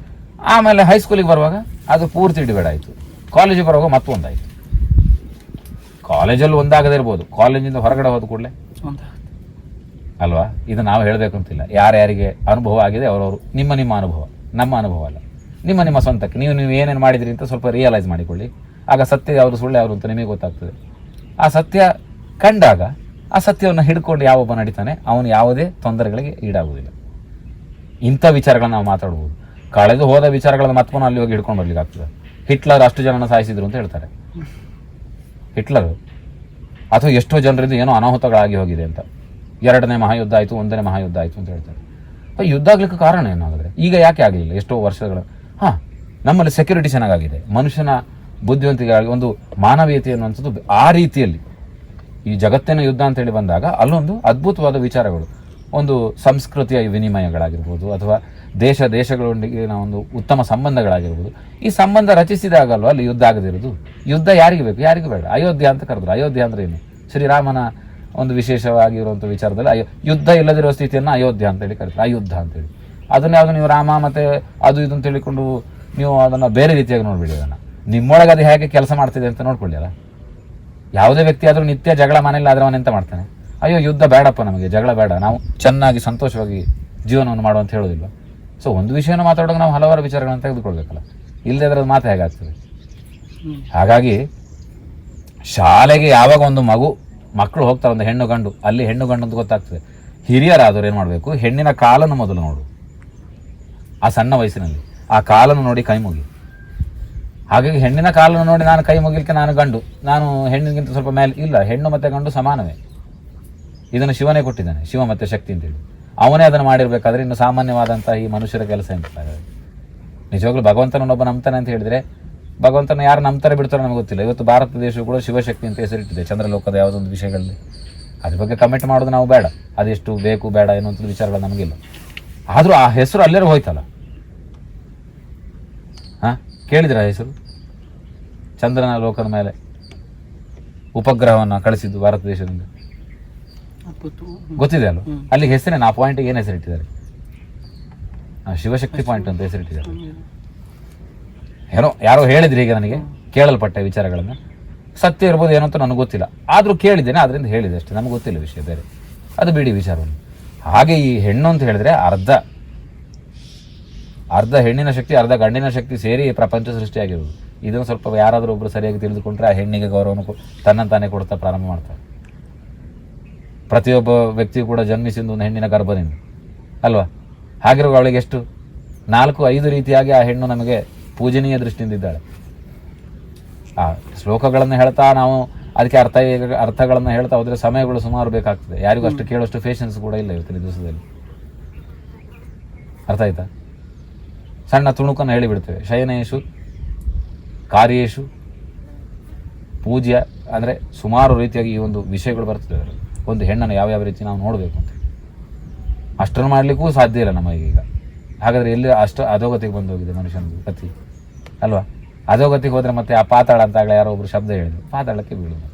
ಆಮೇಲೆ ಹೈಸ್ಕೂಲಿಗೆ ಬರುವಾಗ ಅದು ಪೂರ್ತಿ ಡಿಬೇಡ್ ಆಯಿತು. ಕಾಲೇಜಿಗೆ ಬರುವಾಗ ಮತ್ತೊಂದಾಯಿತು. ಕಾಲೇಜಲ್ಲಿ ಒಂದಾಗದೇ ಇರ್ಬೋದು, ಕಾಲೇಜಿಂದ ಹೊರಗಡೆ ಹೋದ ಕೂಡಲೇ ಅಲ್ವಾ. ಇದು ನಾವು ಹೇಳಬೇಕು ಅಂತಿಲ್ಲ. ಯಾರ್ಯಾರಿಗೆ ಅನುಭವ ಆಗಿದೆ ಅವರವರು, ನಿಮ್ಮ ಅನುಭವ, ನಮ್ಮ ಅನುಭವ ಅಲ್ಲ, ನಿಮ್ಮ ಸ್ವಂತಕ್ಕೆ ನೀವು ಏನೇನು ಮಾಡಿದ್ರಿ ಅಂತ ಸ್ವಲ್ಪ ರಿಯಲೈಸ್ ಮಾಡಿಕೊಳ್ಳಿ. ಆಗ ಸತ್ಯ ಯಾವುದು ಸುಳ್ಳು ಯಾವುದು ಅಂತ ನಿಮಗೆ ಗೊತ್ತಾಗ್ತದೆ. ಆ ಸತ್ಯ ಕಂಡಾಗ ಆ ಸತ್ಯವನ್ನು ಹಿಡ್ಕೊಂಡು ಯಾವೊಬ್ಬ ನಡೀತಾನೆ ಅವನು ಯಾವುದೇ ತೊಂದರೆಗಳಿಗೆ ಈಡಾಗುವುದಿಲ್ಲ. ಇಂಥ ವಿಚಾರಗಳನ್ನ ನಾವು ಮಾತಾಡ್ಬೋದು. ಕಳೆದು ಹೋದ ವಿಚಾರಗಳನ್ನು ಮತ್ತೊಮ್ಮೆ ಅಲ್ಲಿ ಹೋಗಿ ಹಿಡ್ಕೊಂಡು ಬರ್ಲಿಕ್ಕೆ ಆಗ್ತದೆ. ಹಿಟ್ಲರ್ ಅಷ್ಟು ಜನನ ಸಾಯಿಸಿದ್ರು ಅಂತ ಹೇಳ್ತಾರೆ. ಹಿಟ್ಲರ್ ಅಥವಾ ಎಷ್ಟೋ ಜನರಿಂದ ಏನೋ ಅನಾಹುತಗಳಾಗಿ ಹೋಗಿದೆ ಅಂತ. 2ನೇ ಮಹಾಯುದ್ಧ ಆಯಿತು, 1ನೇ ಮಹಾಯುದ್ಧ ಆಯಿತು ಅಂತ ಹೇಳ್ತಾರೆ. ಯುದ್ಧ ಆಗ್ಲಿಕ್ಕೆ ಕಾರಣ ಏನಾದರೆ ಈಗ ಯಾಕೆ ಆಗಲಿಲ್ಲ ಎಷ್ಟೋ ವರ್ಷಗಳು? ನಮ್ಮಲ್ಲಿ ಸೆಕ್ಯೂರಿಟಿ ಚೆನ್ನಾಗಿದೆ, ಮನುಷ್ಯನ ಬುದ್ಧಿವಂತಿಕೆ, ಒಂದು ಮಾನವೀಯತೆ ಅನ್ನುವಂಥದ್ದು ಆ ರೀತಿಯಲ್ಲಿ ಈ ಜಗತ್ತಿನ ಯುದ್ಧ ಅಂತೇಳಿ ಬಂದಾಗ ಅಲ್ಲೊಂದು ಅದ್ಭುತವಾದ ವಿಚಾರಗಳು, ಒಂದು ಸಂಸ್ಕೃತಿಯ ವಿನಿಮಯಗಳಾಗಿರ್ಬೋದು ಅಥವಾ ದೇಶಗಳೊಂದಿಗೆ ಒಂದು ಉತ್ತಮ ಸಂಬಂಧಗಳಾಗಿರ್ಬೋದು. ಈ ಸಂಬಂಧ ರಚಿಸಿದಾಗಲ್ವ ಅಲ್ಲಿ ಯುದ್ಧ ಆಗದಿರೋದು. ಯುದ್ಧ ಯಾರಿಗೆ ಬೇಕು, ಯಾರಿಗೂ ಬೇಡ. ಅಯೋಧ್ಯ ಅಂತ ಕರೆದ್ರು. ಅಯೋಧ್ಯ ಅಂದ್ರೆ ಏನು? ಶ್ರೀರಾಮನ ಒಂದು ವಿಶೇಷವಾಗಿರುವಂಥ ವಿಚಾರದಲ್ಲಿ ಯುದ್ಧ ಇಲ್ಲದಿರುವ ಸ್ಥಿತಿಯನ್ನು ಅಯೋಧ್ಯ ಅಂತೇಳಿ ಕರೀತಾರೆ, ಅಯುದ್ಧ ಅಂತೇಳಿ. ಅದನ್ನ ಯಾವುದು ನೀವು ರಾಮ ಮತ್ತೆ ಅದು ಇದು ಅಂತ ಹೇಳಿಕೊಂಡು ನೀವು ಅದನ್ನು ಬೇರೆ ರೀತಿಯಾಗಿ ನೋಡ್ಬಿಡಿ. ಅದನ್ನು ನಿಮ್ಮೊಳಗೆ ಅದು ಹೇಗೆ ಕೆಲಸ ಮಾಡ್ತಿದೆ ಅಂತ ನೋಡ್ಕೊಳ್ಳಿ ಅಲ್ಲ. ಯಾವುದೇ ವ್ಯಕ್ತಿ ಆದರೂ ನಿತ್ಯ ಜಗಳ ಮನೇಲಿ ಆದ್ರೆ ಅವನೆಂತ ಮಾಡ್ತಾನೆ? ಅಯ್ಯೋ ಯುದ್ಧ ಬೇಡಪ್ಪ, ನಮಗೆ ಜಗಳ ಬೇಡ, ನಾವು ಚೆನ್ನಾಗಿ ಸಂತೋಷವಾಗಿ ಜೀವನವನ್ನು ಮಾಡುವಂತ ಹೇಳೋದಿಲ್ಲ. ಸೊ ಒಂದು ವಿಷಯನ ಮಾತಾಡೋಕೆ ನಾವು ಹಲವಾರು ವಿಚಾರಗಳನ್ನು ತೆಗೆದುಕೊಳ್ಬೇಕಲ್ಲ. ಇಲ್ಲದೆ ಅದ್ರದ್ದು ಮಾತು ಹೇಗಾಗ್ತದೆ? ಹಾಗಾಗಿ ಶಾಲೆಗೆ ಯಾವಾಗ ಒಂದು ಮಕ್ಕಳು ಹೋಗ್ತಾರೆ, ಒಂದು ಹೆಣ್ಣು ಗಂಡು, ಅಲ್ಲಿ ಹೆಣ್ಣು ಗಂಡು ಅಂತ ಗೊತ್ತಾಗ್ತದೆ. ಹಿರಿಯರಾದವ್ರು ಏನು ಮಾಡಬೇಕು, ಹೆಣ್ಣಿನ ಕಾಲನ್ನು ಮೊದಲು ನೋಡು. ಆ ಸಣ್ಣ ವಯಸ್ಸಿನಲ್ಲಿ ಆ ಕಾಲನ್ನು ನೋಡಿ ಕೈ ಮುಗಿ. ಹಾಗಾಗಿ ಹೆಣ್ಣಿನ ಕಾಲನ್ನು ನೋಡಿ ನಾನು ಕೈ ಮುಗಿಲಿಕ್ಕೆ ನಾನು ಗಂಡು, ನಾನು ಹೆಣ್ಣಿಗಿಂತ ಸ್ವಲ್ಪ ಮೇಲೆ ಇಲ್ಲ. ಹೆಣ್ಣು ಮತ್ತು ಗಂಡು ಸಮಾನವೇ. ಇದನ್ನು ಶಿವನೇ ಕೊಟ್ಟಿದ್ದಾನೆ, ಶಿವ ಮತ್ತು ಶಕ್ತಿ ಅಂತೇಳಿ. ಅವನೇ ಅದನ್ನು ಮಾಡಿರಬೇಕಾದ್ರೆ ಇನ್ನು ಸಾಮಾನ್ಯವಾದಂಥ ಈ ಮನುಷ್ಯರ ಕೆಲಸ ಎಂತಾಗ? ನಿಜವಾಗ್ಲೂ ಭಗವಂತನನ್ನೊಬ್ಬ ನಂಬ್ತಾನೆ ಅಂತ ಹೇಳಿದರೆ, ಭಗವಂತನ ಯಾರು ನಂಬ್ತಾರೆ ಬಿಡ್ತಾರೋ ನಮಗೆ ಗೊತ್ತಿಲ್ಲ. ಇವತ್ತು ಭಾರತ ದೇಶವು ಕೂಡ ಶಿವಶಕ್ತಿ ಅಂತ ಹೆಸರಿಟ್ಟಿದೆ ಚಂದ್ರಲೋಕದ ಯಾವುದೊಂದು ವಿಷಯಗಳಲ್ಲಿ. ಅದ್ರ ಬಗ್ಗೆ ಕಮೆಂಟ್ ಮಾಡೋದು ನಾವು ಬೇಡ, ಅದೆಷ್ಟು ಬೇಕು ಬೇಡ ಎನ್ನುವಂಥ ವಿಚಾರಗಳು ನಮಗಿಲ್ಲ. ಆದರೂ ಆ ಹೆಸರು ಅಲ್ಲೇರೂ ಹೋಯ್ತಲ್ಲ. ಹಾಂ, ಕೇಳಿದ್ರ ಹೆಸರು? ಚಂದ್ರನ ಲೋಕದ ಮೇಲೆ ಉಪಗ್ರಹವನ್ನು ಕಳಿಸಿದ್ದು ಭಾರತ ದೇಶದಿಂದ ಗೊತ್ತಿದೆ ಅಲ್ವ? ಅಲ್ಲಿ ಹೆಸರೇನು? ಆ ಪಾಯಿಂಟಿಗೆ ಏನು ಹೆಸರಿಟ್ಟಿದ್ದಾರೆ? ಶಿವಶಕ್ತಿ ಪಾಯಿಂಟ್ ಅಂತ ಹೆಸರಿಟ್ಟಿದ್ದಾರೆ. ಯಾರೋ ಹೇಳಿದ್ರಿ ಈಗ ನನಗೆ, ಕೇಳಲ್ಪಟ್ಟ ವಿಚಾರಗಳನ್ನು. ಸತ್ಯ ಇರ್ಬೋದು ಏನೋ ಅಂತ ನನಗೆ ಗೊತ್ತಿಲ್ಲ, ಆದರೂ ಕೇಳಿದ್ದೇನೆ, ಅದರಿಂದ ಹೇಳಿದೆ ಅಷ್ಟೇ. ನಮ್ಗೆ ಗೊತ್ತಿಲ್ಲ ವಿಷಯ ಬೇರೆ, ಅದು ಬಿಡಿ ವಿಚಾರವನ್ನು. ಹಾಗೆ ಈ ಹೆಣ್ಣು ಅಂತ ಹೇಳಿದ್ರೆ ಅರ್ಧ ಹೆಣ್ಣಿನ ಶಕ್ತಿ ಅರ್ಧ ಗಂಡಿನ ಶಕ್ತಿ ಸೇರಿ ಪ್ರಪಂಚ ಸೃಷ್ಟಿಯಾಗಿರುವುದು. ಇದನ್ನು ಸ್ವಲ್ಪ ಯಾರಾದರೂ ಒಬ್ಬರು ಸರಿಯಾಗಿ ತಿಳಿದುಕೊಂಡ್ರೆ ಆ ಹೆಣ್ಣಿಗೆ ಗೌರವವನ್ನು ತನ್ನಂತಾನೆ ಕೊಡ್ತಾ ಪ್ರಾರಂಭ ಮಾಡ್ತಾರೆ. ಪ್ರತಿಯೊಬ್ಬ ವ್ಯಕ್ತಿಯು ಕೂಡ ಜನ್ಮಿಸಿದ ಒಂದು ಹೆಣ್ಣಿನ ಗರ್ಭದಿಂದ ಅಲ್ವಾ? ಹಾಗಿರುವ ಅವಳಿಗೆ ಎಷ್ಟು 4-5 ರೀತಿಯಾಗಿ ಆ ಹೆಣ್ಣು ನಮಗೆ ಪೂಜನೀಯ ದೃಷ್ಟಿಯಿಂದ ಇದ್ದಾಳೆ. ಆ ಶ್ಲೋಕಗಳನ್ನು ಹೇಳ್ತಾ ನಾವು ಅದಕ್ಕೆ ಅರ್ಥಗಳನ್ನು ಹೇಳ್ತಾ ಹೋದರೆ ಸಮಯಗಳು ಸುಮಾರು ಬೇಕಾಗ್ತದೆ. ಯಾರಿಗೂ ಅಷ್ಟು ಕೇಳೋಷ್ಟು ಪೇಷನ್ಸ್ ಕೂಡ ಇಲ್ಲ ಇವತ್ತಿನ ದಿವಸದಲ್ಲಿ. ಅರ್ಥ ಆಯ್ತಾ? ಸಣ್ಣ ತುಣುಕನ್ನು ಹೇಳಿಬಿಡ್ತೇವೆ. ಶಯನೇಶು ಕಾರ್ಯೇಶು ಪೂಜ್ಯ ಅಂದರೆ ಸುಮಾರು ರೀತಿಯಾಗಿ ಈ ಒಂದು ವಿಷಯಗಳು ಬರ್ತದೆ. ಒಂದು ಹೆಣ್ಣನ್ನು ಯಾವ್ಯಾವ ರೀತಿ ನಾವು ನೋಡಬೇಕು ಅಂತ ಅಷ್ಟನ್ನು ಮಾಡಲಿಕ್ಕೂ ಸಾಧ್ಯ ಇಲ್ಲ ನಮಗೆ ಈಗ. ಹಾಗಾದರೆ ಎಲ್ಲಿ ಅಷ್ಟು ಅಧೋಗತಿಗೆ ಬಂದು ಹೋಗಿದೆ ಮನುಷ್ಯನ ಗತಿ ಅಲ್ವಾ? ಅಧೋಗತಿಗೆ ಹೋದರೆ ಮತ್ತೆ ಆ ಪಾತಾಳ ಅಂತಾಗಲೇ ಯಾರೋ ಒಬ್ಬರು ಶಬ್ದ ಹೇಳಿದ್ರು, ಪಾತಾಳಕ್ಕೆ ಬೀಳುವುದು.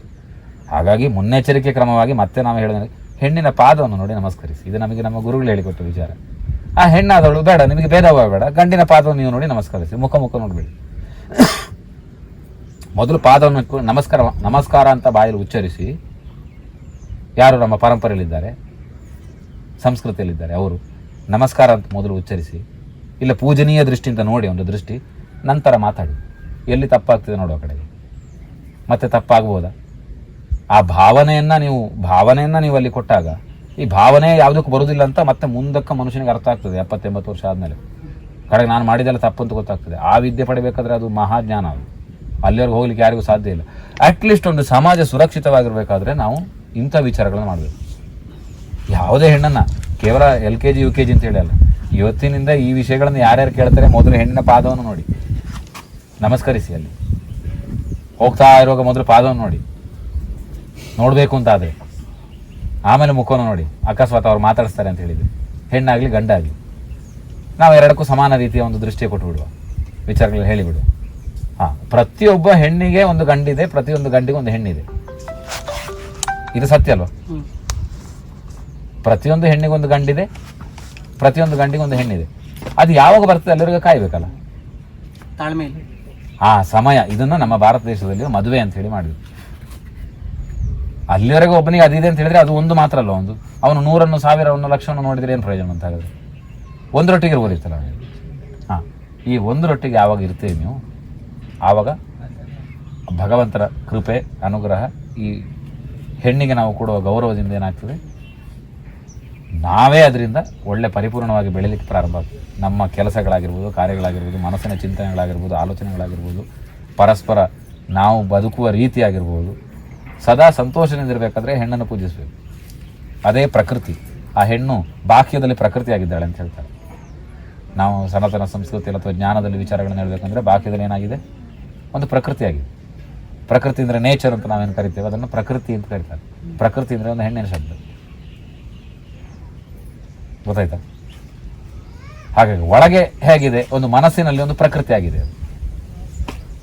ಹಾಗಾಗಿ ಮುನ್ನೆಚ್ಚರಿಕೆ ಕ್ರಮವಾಗಿ ಮತ್ತೆ ನಾವು ಹೇಳಿದ್ರೆ ಹೆಣ್ಣಿನ ಪಾದವನ್ನು ನೋಡಿ ನಮಸ್ಕರಿಸಿ. ಇದು ನಮಗೆ ನಮ್ಮ ಗುರುಗಳು ಹೇಳಿಕೊಟ್ಟ ವಿಚಾರ. ಆ ಹೆಣ್ಣಾದವಳು ಬೇಡ, ನಿಮಗೆ ಭೇದವ ಬೇಡ, ಗಂಡಿನ ಪಾದವನ್ನು ನೀವು ನೋಡಿ ನಮಸ್ಕರಿಸಿ. ಮುಖ ನೋಡಬೇಡಿ. ಮೊದಲು ಪಾದವನ್ನು ನಮಸ್ಕಾರ ಅಂತ ಬಾಯಲ್ಲಿ ಉಚ್ಚರಿಸಿ. ಯಾರು ನಮ್ಮ ಪರಂಪರೆಯಲ್ಲಿದ್ದಾರೆ, ಸಂಸ್ಕೃತಿಯಲ್ಲಿದ್ದಾರೆ, ಅವರು ನಮಸ್ಕಾರ ಅಂತ ಮೊದಲು ಉಚ್ಚರಿಸಿ, ಇಲ್ಲ ಪೂಜನೀಯ ದೃಷ್ಟಿಯಿಂದ ನೋಡಿ ಒಂದು ದೃಷ್ಟಿ, ನಂತರ ಮಾತಾಡಿ. ಎಲ್ಲಿ ತಪ್ಪಾಗ್ತದೆ ನೋಡುವ ಕಡೆಗೆ. ಮತ್ತೆ ತಪ್ಪಾಗ್ಬೋದಾ? ಆ ಭಾವನೆಯನ್ನು ನೀವು ಅಲ್ಲಿ ಕೊಟ್ಟಾಗ ಈ ಭಾವನೆ ಯಾವುದಕ್ಕೂ ಬರುವುದಿಲ್ಲ ಅಂತ ಮತ್ತೆ ಮುಂದಕ್ಕೆ ಮನುಷ್ಯನಿಗೆ ಅರ್ಥ ಆಗ್ತದೆ. 70-80 ವರ್ಷ ಆದಮೇಲೆ ಕಡೆಗೆ ನಾನು ಮಾಡಿದೆಲ್ಲ ತಪ್ಪು ಅಂತ ಗೊತ್ತಾಗ್ತದೆ. ಆ ವಿದ್ಯೆ ಪಡಿಬೇಕಾದ್ರೆ ಅದು ಮಹಾಜ್ಞಾನ. ಅದು ಅಲ್ಲಿವರೆಗೂ ಹೋಗ್ಲಿಕ್ಕೆ ಯಾರಿಗೂ ಸಾಧ್ಯ ಇಲ್ಲ. ಅಟ್ಲೀಸ್ಟ್ ಒಂದು ಸಮಾಜ ಸುರಕ್ಷಿತವಾಗಿರಬೇಕಾದ್ರೆ ನಾವು ಇಂಥ ವಿಚಾರಗಳನ್ನು ಮಾಡಬೇಕು. ಯಾವುದೇ ಹೆಣ್ಣನ್ನು ಕೇವಲ LKG UKG ಅಂತ ಹೇಳಿ ಅಲ್ಲ, ಇವತ್ತಿನಿಂದ ಈ ವಿಷಯಗಳನ್ನು ಯಾರ್ಯಾರು ಕೇಳ್ತಾರೆ ಮೊದಲು ಹೆಣ್ಣಿನ ಪಾದವನ್ನು ನೋಡಿ ನಮಸ್ಕರಿಸಿ. ಅಲ್ಲಿ ಹೋಗ್ತಾ ಇರುವಾಗ ಮೊದಲು ಪಾದವನ್ನು ನೋಡಬೇಕು ಅಂತ ಆದರೆ ಆಮೇಲೆ ಮುಖವನ್ನು ನೋಡಿ. ಅಕಸ್ಮಾತ್ ಅವ್ರು ಮಾತಾಡಿಸ್ತಾರೆ ಅಂತ ಹೇಳಿದ್ರು, ಹೆಣ್ಣಾಗಲಿ ಗಂಡಾಗಲಿ, ನಾವು ಎರಡಕ್ಕೂ ಸಮಾನ ರೀತಿಯ ಒಂದು ದೃಷ್ಟಿ ಕೊಟ್ಟು ಬಿಡುವ, ವಿಚಾರಗಳು ಹೇಳಿಬಿಡುವ. ಪ್ರತಿಯೊಬ್ಬ ಹೆಣ್ಣಿಗೆ ಒಂದು ಗಂಡಿದೆ, ಪ್ರತಿಯೊಂದು ಗಂಡಿಗೆ ಒಂದು ಹೆಣ್ಣಿದೆ. ಇದು ಸತ್ಯ ಅಲ್ವಾ? ಪ್ರತಿಯೊಂದು ಹೆಣ್ಣಿಗೊಂದು ಗಂಡಿದೆ, ಪ್ರತಿಯೊಂದು ಗಂಡಿಗೊಂದು ಹೆಣ್ಣಿದೆ. ಅದು ಯಾವಾಗ ಬರ್ತದೆ ಎಲ್ಲರಿಗೂ ಕಾಯ್ಬೇಕಲ್ಲ, ತಾಳ್ಮೆಯಲ್ಲಿ. ಆ ಸಮಯ ಇದನ್ನು ನಮ್ಮ ಭಾರತ ದೇಶದಲ್ಲಿ ಮದುವೆ ಅಂತ ಹೇಳಿ ಮಾಡಿದ್ವಿ. ಅಲ್ಲಿವರೆಗೂ ಒಬ್ಬನಿಗೆ ಅದಿದೆ ಅಂತ ಹೇಳಿದ್ರೆ ಅದು ಒಂದು ಮಾತ್ರ ಅಲ್ಲ, ಅವನು 100, 1000, 1,00,000 ನೋಡಿದ್ರೆ ಏನು ಪ್ರಯೋಜನ ಅಂತ ಆಗುತ್ತೆ? ಒಂದು ರೊಟ್ಟಿಗೆ ಇರ್ಬೋದಿತ್ತಲ್ಲ. ಈ ಒಂದು ರೊಟ್ಟಿಗೆ ಯಾವಾಗ ಇರ್ತೀವಿ ನೀವು, ಆವಾಗ ಭಗವಂತನ ಕೃಪೆ ಅನುಗ್ರಹ, ಈ ಹೆಣ್ಣಿಗೆ ನಾವು ಕೊಡುವ ಗೌರವದಿಂದ ಏನಾಗ್ತದೆ, ನಾವೇ ಅದರಿಂದ ಒಳ್ಳೆ ಪರಿಪೂರ್ಣವಾಗಿ ಬೆಳೀಲಿಕ್ಕೆ ಪ್ರಾರಂಭ ಆಗ್ತದೆ. ನಮ್ಮ ಕೆಲಸಗಳಾಗಿರ್ಬೋದು, ಕಾರ್ಯಗಳಾಗಿರ್ಬೋದು, ಮನಸ್ಸಿನ ಚಿಂತನೆಗಳಾಗಿರ್ಬೋದು, ಆಲೋಚನೆಗಳಾಗಿರ್ಬೋದು, ಪರಸ್ಪರ ನಾವು ಬದುಕುವ ರೀತಿಯಾಗಿರ್ಬೋದು, ಸದಾ ಸಂತೋಷದಿಂದಿರಬೇಕಾದ್ರೆ ಹೆಣ್ಣನ್ನು ಪೂಜಿಸಬೇಕು. ಅದೇ ಪ್ರಕೃತಿ. ಆ ಹೆಣ್ಣು ಬಾಕ್ಯದಲ್ಲಿ ಪ್ರಕೃತಿಯಾಗಿದ್ದಾಳೆ ಅಂತ ಹೇಳ್ತಾರೆ. ನಾವು ಸನಾತನ ಸಂಸ್ಕೃತಿಯಲ್ಲಿ ಅಥವಾ ಜ್ಞಾನದಲ್ಲಿ ವಿಚಾರಗಳನ್ನು ಹೇಳಬೇಕಂದ್ರೆ ಬಾಕ್ಯದಲ್ಲಿ ಏನಾಗಿದೆ, ಒಂದು ಪ್ರಕೃತಿಯಾಗಿದೆ. ಪ್ರಕೃತಿ ಅಂದರೆ ನೇಚರ್ ಅಂತ ನಾವೇನು ಕರಿತೇವೆ, ಅದನ್ನು ಪ್ರಕೃತಿ ಅಂತ ಕರೀತಾರೆ. ಪ್ರಕೃತಿ ಅಂದರೆ ಒಂದು ಹೆಣ್ಣಿನ ಶಬ್ದ. ಗೊತ್ತಾಯ್ತಾ? ಹಾಗಾಗಿ ಒಳಗೆ ಹೇಗಿದೆ, ಒಂದು ಮನಸ್ಸಿನಲ್ಲಿ ಒಂದು ಪ್ರಕೃತಿ ಆಗಿದೆ.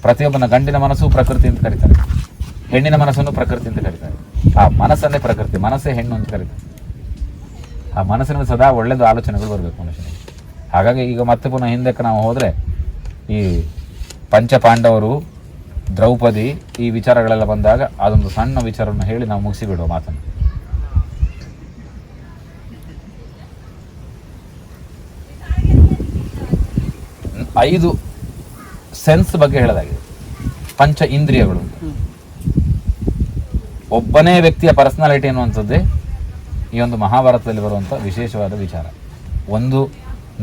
ಪ್ರತಿಯೊಬ್ಬನ ಗಂಡಿನ ಮನಸ್ಸು ಪ್ರಕೃತಿ ಅಂತ ಕರೀತಾರೆ, ಹೆಣ್ಣಿನ ಮನಸ್ಸನ್ನು ಪ್ರಕೃತಿ ಅಂತ ಕರೀತಾರೆ. ಆ ಮನಸ್ಸನ್ನೇ ಪ್ರಕೃತಿ, ಮನಸ್ಸೇ ಹೆಣ್ಣು ಅಂತ ಕರೀತಾರೆ. ಆ ಮನಸ್ಸಿನಲ್ಲಿ ಸದಾ ಒಳ್ಳೆಯದು ಆಲೋಚನೆಗಳು ಬರಬೇಕು ಮನುಷ್ಯನಿಗೆ. ಹಾಗಾಗಿ ಈಗ ಮತ್ತೆ ಪುನಃ ಹಿಂದಕ್ಕೆ ನಾವು ಹೋದರೆ, ಈ ಪಂಚಪಾಂಡವರು, ದ್ರೌಪದಿ, ಈ ವಿಚಾರಗಳೆಲ್ಲ ಬಂದಾಗ ಅದೊಂದು ಸಣ್ಣ ವಿಚಾರವನ್ನು ಹೇಳಿ ನಾವು ಮುಗಿಸಿಬಿಡುವ ಮಾತನ್ನು. ಸೆನ್ಸ್ ಬಗ್ಗೆ ಹೇಳೋದಾಗಿದೆ, ಪಂಚ ಇಂದ್ರಿಯಗಳು. ಒಬ್ಬನೇ ವ್ಯಕ್ತಿಯ ಪರ್ಸನಾಲಿಟಿ ಅನ್ನುವಂಥದ್ದೇ ಈ ಒಂದು ಮಹಾಭಾರತದಲ್ಲಿ ಬರುವಂಥ ವಿಶೇಷವಾದ ವಿಚಾರ. ಒಂದು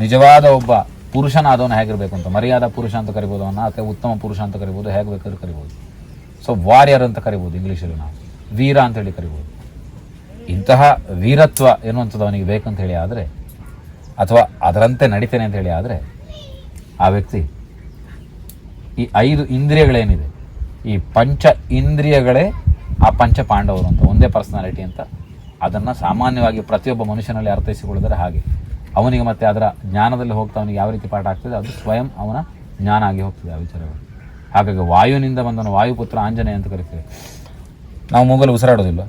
ನಿಜವಾದ ಒಬ್ಬ ಪುರುಷನಾದವನು ಹೇಗಿರಬೇಕು ಅಂತ, ಮರ್ಯಾದಾ ಪುರುಷ ಅಂತ ಕರಿಬೋದು ಅವನ್ನ, ಅಥವಾ ಉತ್ತಮ ಪುರುಷ ಅಂತ ಕರಿಬೋದು, ಹೇಗೆ ಬೇಕಾದ್ರೂ ಕರಿಬೋದು. ಸೊ ವಾರಿಯರ್ ಅಂತ ಕರಿಬೋದು ಇಂಗ್ಲೀಷಲ್ಲಿ, ನಾವು ವೀರ ಅಂತೇಳಿ ಕರಿಬೋದು. ಇಂತಹ ವೀರತ್ವ ಎನ್ನುವಂಥದ್ದು ಅವನಿಗೆ ಬೇಕಂತ ಹೇಳಿ ಆದರೆ, ಅಥವಾ ಅದರಂತೆ ನಡಿತೇನೆ ಅಂತ ಹೇಳಿ ಆದರೆ, ಆ ವ್ಯಕ್ತಿ ಈ 5 ಇಂದ್ರಿಯಗಳೇನಿದೆ, ಈ ಪಂಚ ಇಂದ್ರಿಯಗಳೇ ಆ ಪಂಚ ಪಾಂಡವರು ಅಂತ, ಒಂದೇ ಪರ್ಸನಾಲಿಟಿ ಅಂತ ಅದನ್ನು ಸಾಮಾನ್ಯವಾಗಿ ಪ್ರತಿಯೊಬ್ಬ ಮನುಷ್ಯನಲ್ಲಿ ಅರ್ಥೈಸಿಕೊಳ್ಳಿದರೆ ಹಾಗೆ ಅವನಿಗೆ ಮತ್ತೆ ಅದರ ಜ್ಞಾನದಲ್ಲಿ ಹೋಗ್ತಾ ಅವನಿಗೆ ಯಾವ ರೀತಿ ಪಾಠ ಆಗ್ತದೆ, ಅದು ಸ್ವಯಂ ಅವನ ಜ್ಞಾನ ಆಗಿ ಹೋಗ್ತದೆ ಆ ವಿಚಾರಗಳು. ಹಾಗಾಗಿ ವಾಯುವಿನಿಂದ ಬಂದನು ವಾಯುಪುತ್ರ ಆಂಜನೇಯ ಅಂತ ಕರಿತೇವೆ ನಾವು. ಮೂಗಲ್ಲಿ ಉಸಿರಾಡೋದಿಲ್ಲ,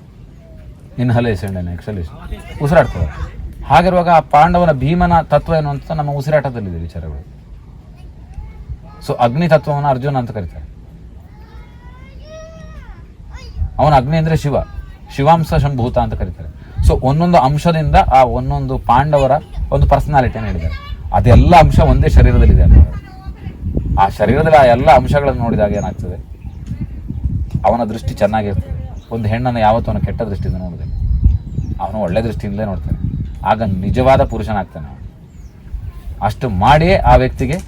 ಇನ್ಹಲೇಷನ್ ಎಕ್ಸಲೇಷನ್ ಉಸಿರಾಡ್ತದೆ. ಹಾಗಿರುವಾಗ ಆ ಪಾಂಡವನ ಭೀಮನ ತತ್ವ ಏನು ಅಂತ ನಮ್ಮ ಉಸಿರಾಟದಲ್ಲಿದೆ ವಿಚಾರಗಳು. ಸೊ ಅಗ್ನಿ ತತ್ವವನ್ನು ಅರ್ಜುನ ಅಂತ ಕರೀತಾರೆ. ಅವನ ಅಗ್ನಿ ಅಂದರೆ ಶಿವ, ಶಿವಾಂಶ ಸಂಭೂತ ಅಂತ ಕರೀತಾರೆ. ಸೊ ಒಂದೊಂದು ಅಂಶದಿಂದ ಆ ಒಂದೊಂದು ಪಾಂಡವರ ಒಂದು ಪರ್ಸನಾಲಿಟಿಯನ್ನು ಹೇಳಿದ್ದಾರೆ. ಅದೆಲ್ಲ ಅಂಶ ಒಂದೇ ಶರೀರದಲ್ಲಿದೆ ಅಂತ. ಆ ಶರೀರದಲ್ಲಿ ಆ ಎಲ್ಲ ಅಂಶಗಳನ್ನು ನೋಡಿದಾಗ ಏನಾಗ್ತದೆ, ಅವನ ದೃಷ್ಟಿ ಚೆನ್ನಾಗಿರ್ತದೆ. ಒಂದು ಹೆಣ್ಣನ್ನು ಯಾವತ್ತೂ ಅವನ ಕೆಟ್ಟ ದೃಷ್ಟಿಯಿಂದ ನೋಡಿದೆ, ಅವನು ಒಳ್ಳೆ ದೃಷ್ಟಿಯಿಂದಲೇ ನೋಡ್ತಾನೆ. ಆಗ ನಿಜವಾದ ಪುರುಷನಾಗ್ತಾನೆ ಅವನು. ಅಷ್ಟು ಮಾಡಿಯೇ ಆ ವ್ಯಕ್ತಿಗೆ,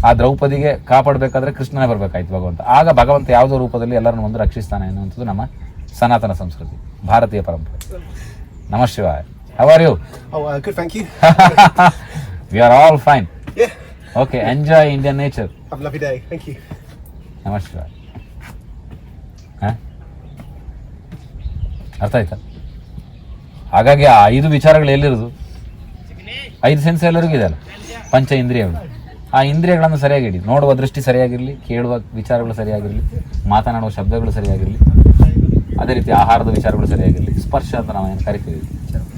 ಆ ದ್ರೌಪದಿಗೆ ಕಾಪಾಡಬೇಕಾದ್ರೆ ಕೃಷ್ಣನೇ ಬರಬೇಕಾಯ್ತು ಭಗವಂತ. ಆಗ ಭಗವಂತ ಯಾವುದೋ ರೂಪದಲ್ಲಿ ಎಲ್ಲರನ್ನು ಒಂದು ರಕ್ಷಿಸ್ತಾನೆ ಅನ್ನುವಂಥದ್ದು ನಮ್ಮ ಸನಾತನ ಸಂಸ್ಕೃತಿ, ಭಾರತೀಯ ಪರಂಪರೆ. ನಮಃ ಶಿವಾಯ. How are you? Good, thank you. We are all fine. Yeah. Okay, enjoy Indian nature. Have a lovely day. Thank you. ನಮಃ ಶಿವಾಯ. ಅರ್ಥ ಆಯ್ತಾ? ಹಾಗಾಗಿ ಆ 5 ವಿಚಾರಗಳು ಎಲ್ಲಿರೋದು, 5 ಸೆನ್ಸ್ ಎಲ್ಲರಿಗೂ ಇದೆ ಅಲ್ಲ, ಪಂಚ ಇಂದ್ರಿಯಗಳು. ಆ ಇಂದ್ರಿಯಗಳನ್ನು ಸರಿಯಾಗಿ ಇಡಿ. ನೋಡುವ ದೃಷ್ಟಿ ಸರಿಯಾಗಿರಲಿ, ಕೇಳುವ ವಿಚಾರಗಳು ಸರಿಯಾಗಿರಲಿ, ಮಾತನಾಡುವ ಶಬ್ದಗಳು ಸರಿಯಾಗಿರಲಿ, ಅದೇ ರೀತಿ ಆಹಾರದ ವಿಚಾರಗಳು ಸರಿಯಾಗಿರಲಿ. ಸ್ಪರ್ಶ ಅಂತ ನಾವು ಏನು ಕರಿತೀವಿ,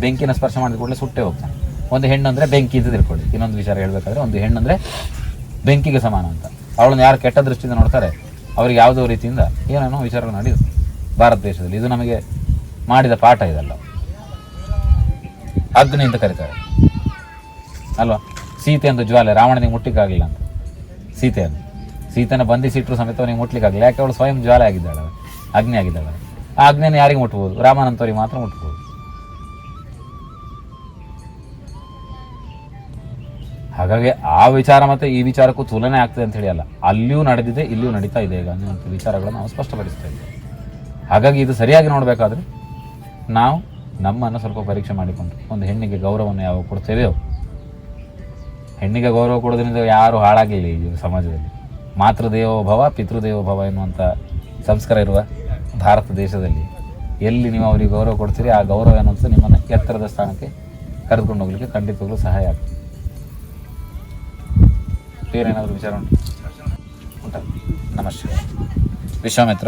ಬೆಂಕಿನ ಸ್ಪರ್ಶ ಮಾಡಿದ ಕೂಡಲೇ ಸುಟ್ಟೆ ಹೋಗ್ತಾನೆ. ಒಂದು ಹೆಣ್ಣು ಅಂದರೆ ಬೆಂಕಿ ಅಂತ ತಿಳ್ಕೊಳ್ಳಿ. ಇನ್ನೊಂದು ವಿಚಾರ ಹೇಳಬೇಕಾದ್ರೆ, ಒಂದು ಹೆಣ್ಣು ಅಂದರೆ ಬೆಂಕಿಗೆ ಸಮಾನ ಅಂತ. ಅವಳನ್ನು ಯಾರು ಕೆಟ್ಟ ದೃಷ್ಟಿಯಿಂದ ನೋಡ್ತಾರೆ ಅವ್ರಿಗೆ ಯಾವುದೋ ರೀತಿಯಿಂದ ಏನೇನೋ ವಿಚಾರಗಳು ನಡೆಯುತ್ತೆ ಭಾರತ ದೇಶದಲ್ಲಿ. ಇದು ನಮಗೆ ಮಾಡಿದ ಪಾಠ ಇದಲ್ಲ. ಅಗ್ನಿ ಅಂತ ಕರೀತಾರೆ ಅಲ್ವಾ. ಸೀತೆ ಅಂತ ಜ್ವಾಲೆ, ರಾವಣನಿಗೆ ಮುಟ್ಲಿಕ್ಕಾಗಲಿಲ್ಲ ಅಂತ. ಸೀತೆಯನ್ನು ಬಂಧಿಸಿಟ್ಟರು ಸಮೇತ ಅವನಿಗೆ ಮುಟ್ಲಿಕ್ಕಾಗಲಿಲ್ಲ. ಯಾಕೆ? ಅವಳು ಸ್ವಯಂ ಜ್ವಾಲೆ ಆಗಿದ್ದಾಳೆ, ಅಗ್ನಿ ಆಗಿದ್ದಾಳೆ. ಆ ಅಗ್ನಿಯನ್ನು ಯಾರಿಗೆ ಮುಟ್ಬೋದು? ರಾಮನಂತವರಿಗೆ ಮಾತ್ರ ಮುಟ್ಬೋದು. ಹಾಗಾಗಿ ಆ ವಿಚಾರ ಮತ್ತು ಈ ವಿಚಾರಕ್ಕೂ ತುಲನೆ ಆಗ್ತದೆ ಅಂತ ಹೇಳಿ ಅಲ್ಲ, ಅಲ್ಲಿಯೂ ನಡೆದಿದೆ ಇಲ್ಲಿಯೂ ನಡೀತಾ ಇದೆ ಈಗ ಅನ್ನುವಂಥ ವಿಚಾರಗಳನ್ನು ನಾವು ಸ್ಪಷ್ಟಪಡಿಸ್ತಾ ಇದ್ದೇವೆ. ಹಾಗಾಗಿ ಇದು ಸರಿಯಾಗಿ ನೋಡಬೇಕಾದ್ರೆ ನಾವು ನಮ್ಮನ್ನು ಸ್ವಲ್ಪ ಪರೀಕ್ಷೆ ಮಾಡಿಕೊಂಡು, ಒಂದು ಹೆಣ್ಣಿಗೆ ಗೌರವವನ್ನು ಯಾವಾಗ ಕೊಡ್ತೇವೆಯೋ, ಹೆಣ್ಣಿಗೆ ಗೌರವ ಕೊಡೋದ್ರಿಂದ ಯಾರು ಹಾಳಾಗಿಲ್ಲ ಈ ಸಮಾಜದಲ್ಲಿ. ಮಾತೃದೇವೋ ಭವ ಪಿತೃದೇವೋ ಭವ ಎನ್ನುವಂಥ ಸಂಸ್ಕಾರ ಇರುವ ಭಾರತ ದೇಶದಲ್ಲಿ ಎಲ್ಲಿ ನೀವು ಅವರಿಗೆ ಗೌರವ ಕೊಡ್ತೀರಿ, ಆ ಗೌರವ ಅನ್ನೋದು ನಿಮ್ಮನ್ನು ಎತ್ತರದ ಸ್ಥಾನಕ್ಕೆ ಕರೆದುಕೊಂಡು ಹೋಗ್ಲಿಕ್ಕೆ ಖಂಡಿತವಾಗ್ಲೂ ಸಹಾಯ ಆಗ್ತದೆ. ಬೇರೇನಾದರೂ ವಿಚಾರ ಉಂಟಾ? ನಮಸ್ತೆ. ವಿಶ್ವಾಮಿತ್ರ